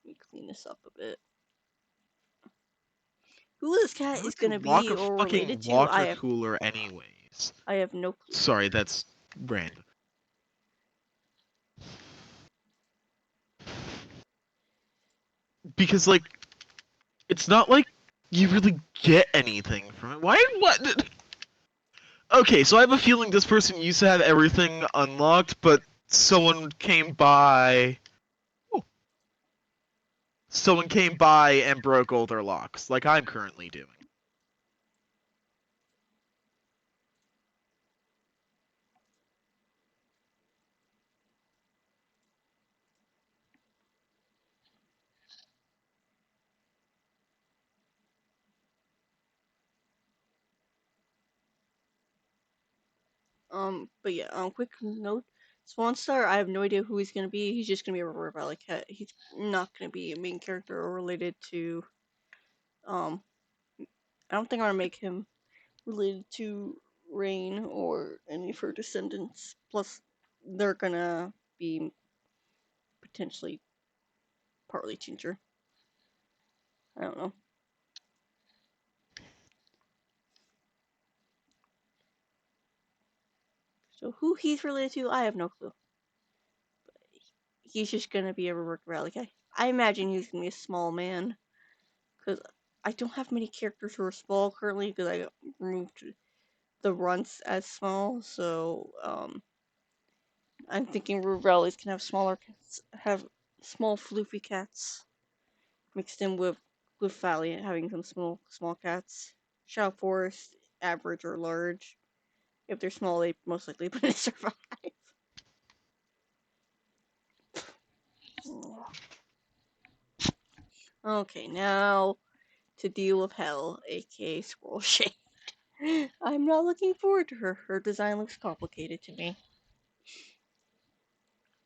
let me clean this up a bit. Who this cat Why is would you gonna lock be a or related fucking to, water cooler anyways? I have no clue. Sorry, that's random. Because, like, it's not like you really get anything from it. Why? What? Okay, so I have a feeling this person used to have everything unlocked, but someone came by. Oh, someone came by and broke all their locks, like I'm currently doing. But yeah, quick note. Swan Star, I have no idea who he's gonna be. He's just gonna be a River Valley cat. He's not gonna be a main character or related to, I don't think I'm gonna make him related to Rain or any of her descendants. Plus, they're gonna be potentially partly Ginger. I don't know. So who he's related to, I have no clue. He's just gonna be a River Valley guy. I imagine he's gonna be a small man, because I don't have many characters who are small currently, because I removed the runts as small. So I'm thinking River Valleys can have smaller cats, have small floofy cats mixed in with Valley having some small cats. Shadow Forest, average or large. If they're small, they most likely wouldn't survive. Okay, now to deal with Hell, aka Squirrel Shade. I'm not looking forward to her. Her design looks complicated to me.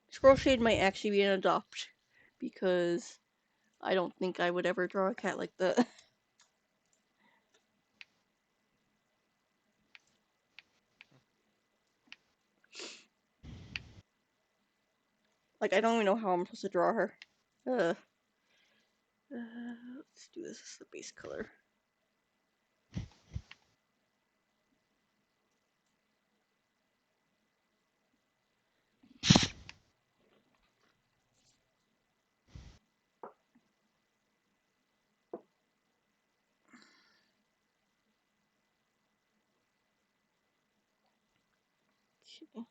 Squirrel Shade might actually be an adopt, because I don't think I would ever draw a cat like that. Like, I don't even know how I'm supposed to draw her. Uh, let's do this as the base color. Okay.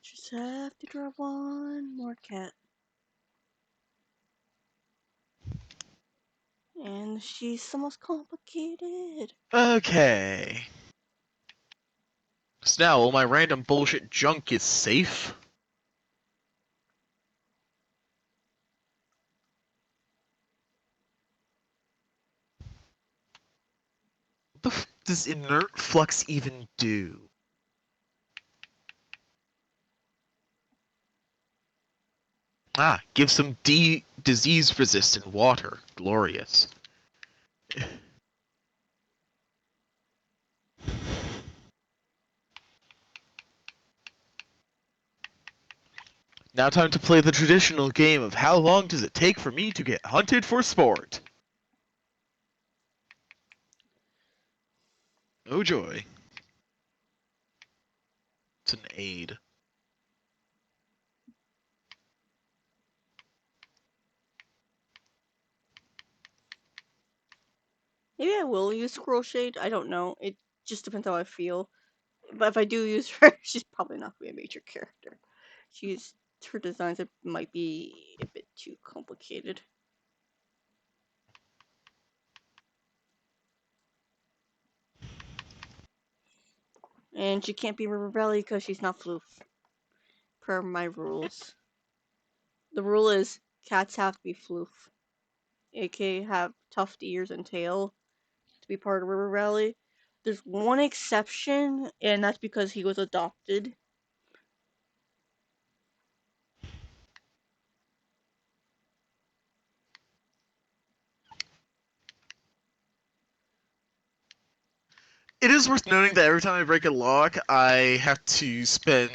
Just have to draw one more cat. And she's the most complicated. Okay. So now all my random bullshit junk is safe? What the f does inert flux even do? Ah, give some disease-resistant water. Glorious. Now time to play the traditional game of how long does it take for me to get hunted for sport? Oh joy. It's an aid. Maybe I will use Squirrel Shade. I don't know. It just depends how I feel. But if I do use her, she's probably not going to be a major character. She's her designs might be a bit too complicated. And she can't be River Valley because she's not Floof, per my rules. The rule is cats have to be Floof, aka have tufted ears and tail, to be part of River Valley. There's one exception, and that's because he was adopted. It is worth noting that every time I break a lock, I have to spend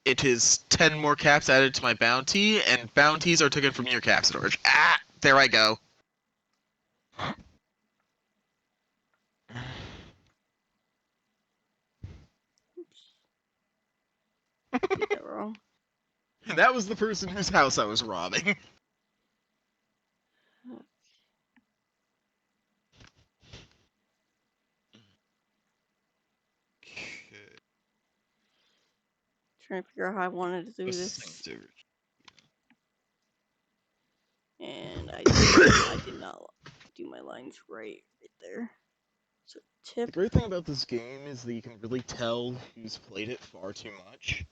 it is 10 more caps added to my bounty, and bounties are taken from your cap storage. Ah! There I go. Oops, did that wrong. And that was the person whose house I was robbing. Trying to figure out how I wanted to do this. And I did not do my lines right there. So The tip. great thing about this game is that you can really tell who's played it far too much.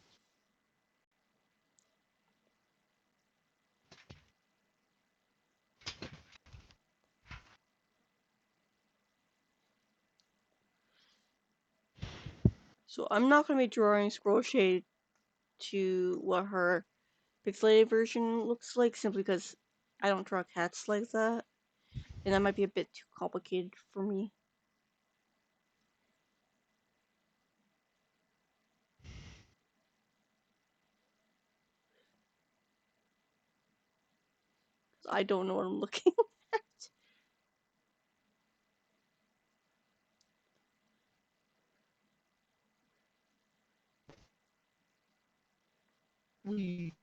So I'm not gonna be drawing scroll shade to what her pixelated version looks like, simply because I don't draw cats like that, and that might be a bit too complicated for me. I don't know what I'm looking at. We.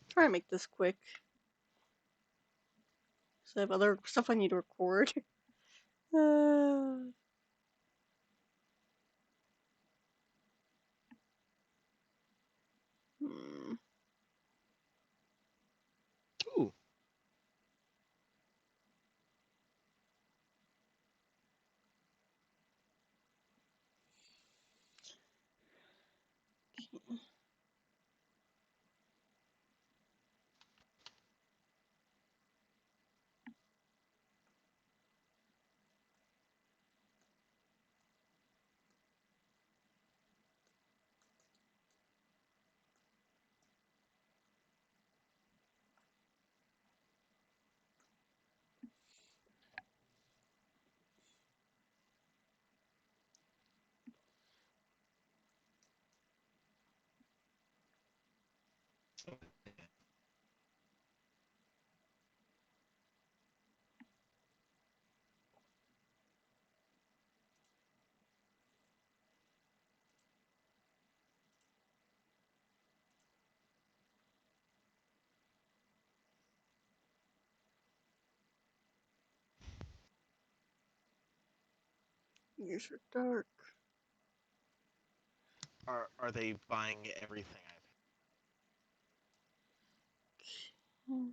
Try and make this quick. So I have other stuff I need to record. Uh, hmm. Ooh. Yours are dark. Are they buying everything I've Hmm.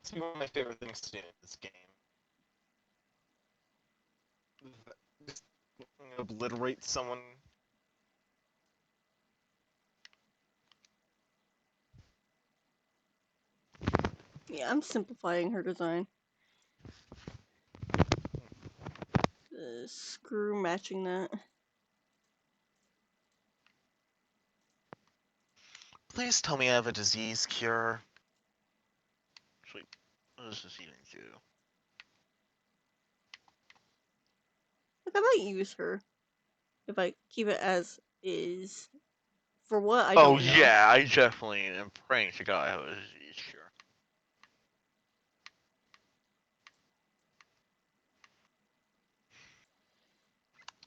It's one of my favorite things to do in this game. Just obliterate someone. Yeah, I'm simplifying her design. Screw matching that. Please tell me I have a disease cure. Actually, what does this even do? Like, I might use her if I keep it as is. For what, I Oh don't know. yeah, I definitely am praying to God I have a disease cure.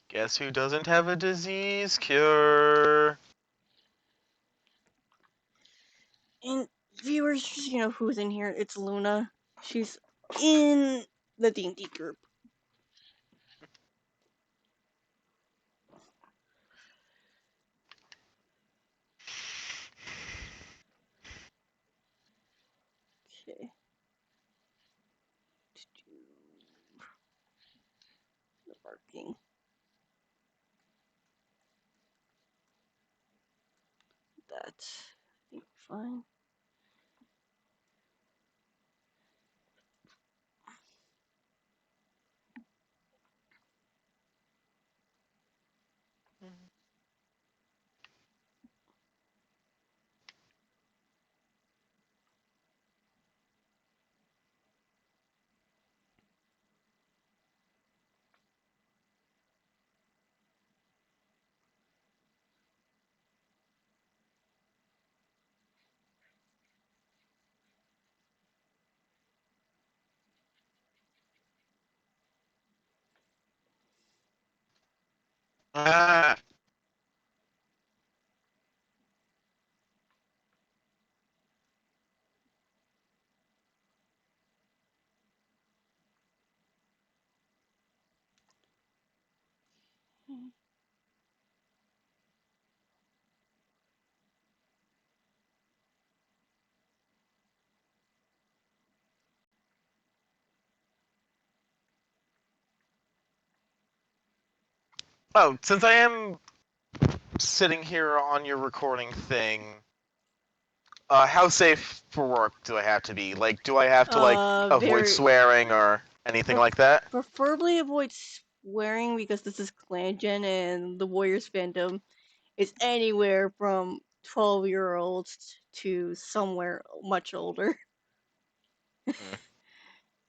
Guess who doesn't have a disease cure? And viewers, just you know who's in here. It's Luna. She's in the D&D group. Okay. The barking. That. I think we're fine. Ah. Oh, since I am sitting here on your recording thing, how safe for work do I have to be? Like, do I have to like avoid Very swearing or anything like that? preferably avoid swearing because this is Clangen and the Warriors fandom is anywhere from 12-year-olds to somewhere much older. Mm.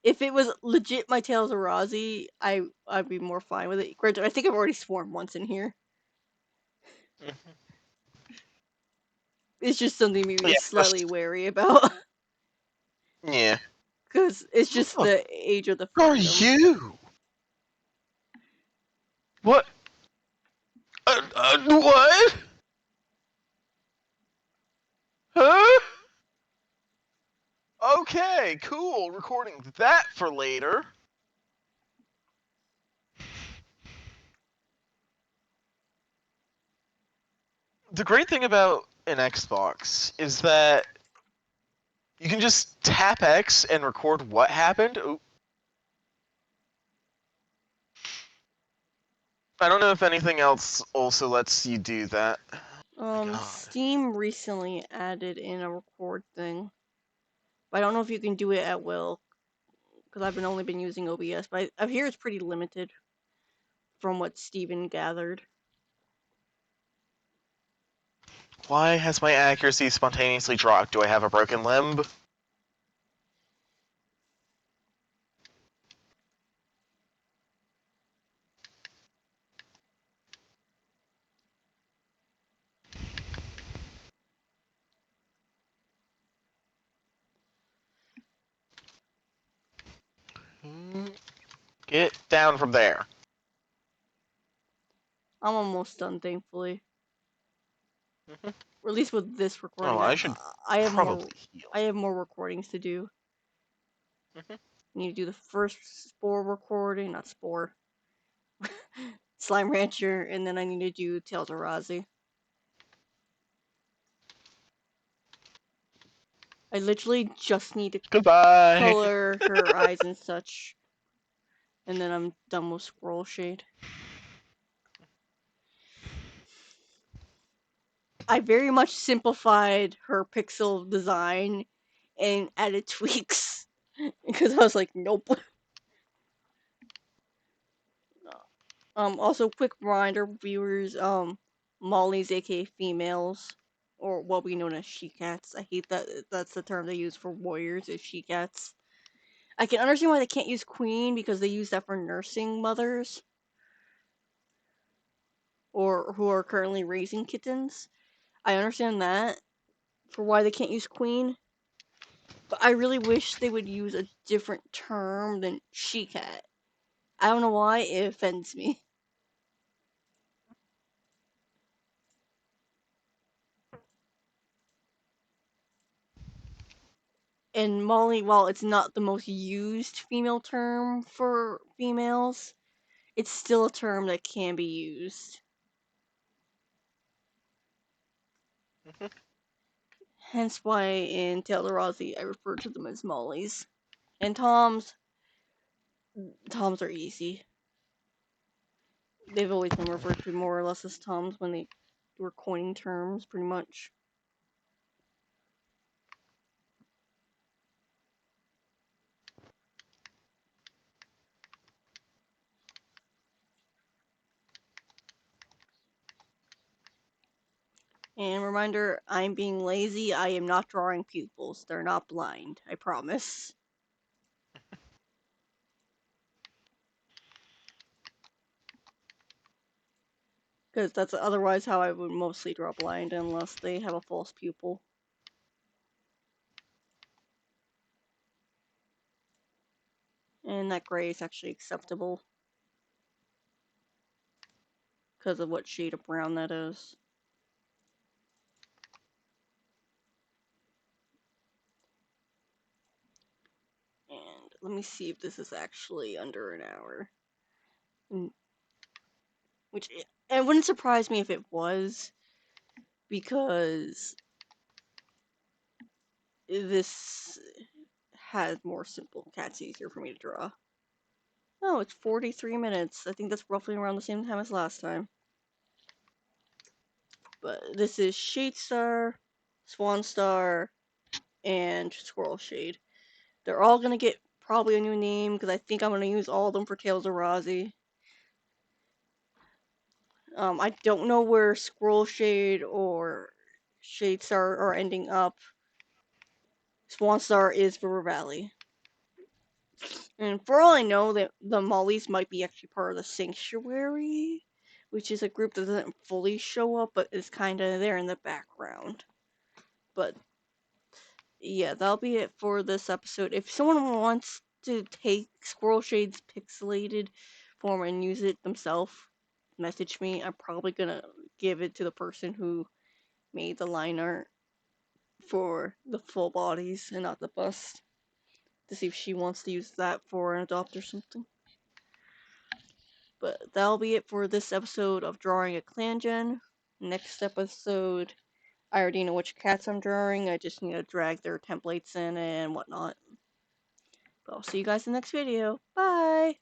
If it was legit my Tales of Rhazie, I'd be more fine with it. Granted, I think I've already sworn once in here. Mhm. It's just something to be Yeah, slightly just wary about yeah. because it's Who just the the age of the f are fandom. you? What? What? Huh? Okay, cool. Recording that for later. The great thing about an Xbox is that you can just tap X and record what happened. Ooh, I don't know if anything else also lets you do that. Oh my god. Steam recently added in a record thing, but I don't know if you can do it at will because I've been only been using OBS. But I hear it's pretty limited from what Steven gathered. Why has my accuracy spontaneously dropped? Do I have a broken limb? Hmm, get down from there. I'm almost done, thankfully. Mhm. Or at least with this Oh, recording. I should I have more. probably heal. I have more recordings to do. Mhm. I need to do the first Spore recording, not Spore, Slime Rancher, and then I need to do Tales of Rhazie. I literally just need to Goodbye. color her eyes and such, and then I'm done with Scroll Shade. I very much simplified her pixel design and added tweaks because I was like, nope. Also, quick reminder, viewers, Molly's, aka females, or what we know as she-cats. I hate that that's the term they use for warriors, is she-cats. I can understand why they can't use queen because they use that for nursing mothers or who are currently raising kittens. I understand that for why they can't use queen, but I really wish they would use a different term than she-cat. I don't know why it offends me. And Molly, while it's not the most used female term for females, it's still a term that can be used. Mhm. Hence why in Tales of Rhazie I refer to them as Mollies. And Toms are easy. They've always been referred to more or less as Toms when they were coining terms, pretty much. And reminder, I'm being lazy. I am not drawing pupils. They're not blind. I promise. Because that's otherwise how I would mostly draw blind, unless they have a false pupil. And that gray is actually acceptable. because of what shade of brown that is. And let me see if this is actually under an hour. Which it wouldn't surprise me if it was, because this has more simple cats, easier for me to draw. Oh, it's 43 minutes. I think that's roughly around the same time as last time. But this is Shade Star, Swan Star, and Squirrel Shade. They're all gonna get probably a new name because I think I'm gonna use all of them for Tales of Rhazie. I don't know where Squirrel Shade or Shade Star are ending up. Swan Star is River Valley. And for all I know, the Mollies might be actually part of the Sanctuary, which is a group that doesn't fully show up, but is kind of there in the background. But yeah, that'll be it for this episode. If someone wants to take Squirrel Shade's pixelated form and use it themselves, message me. I'm probably gonna give it to the person who made the line art for the full bodies and not the bust, to see if she wants to use that for an adopt or something. But that'll be it for this episode of Drawing a Clangen. Next episode, I already know which cats I'm drawing. I just need to drag their templates in and whatnot. But I'll see you guys in the next video. Bye!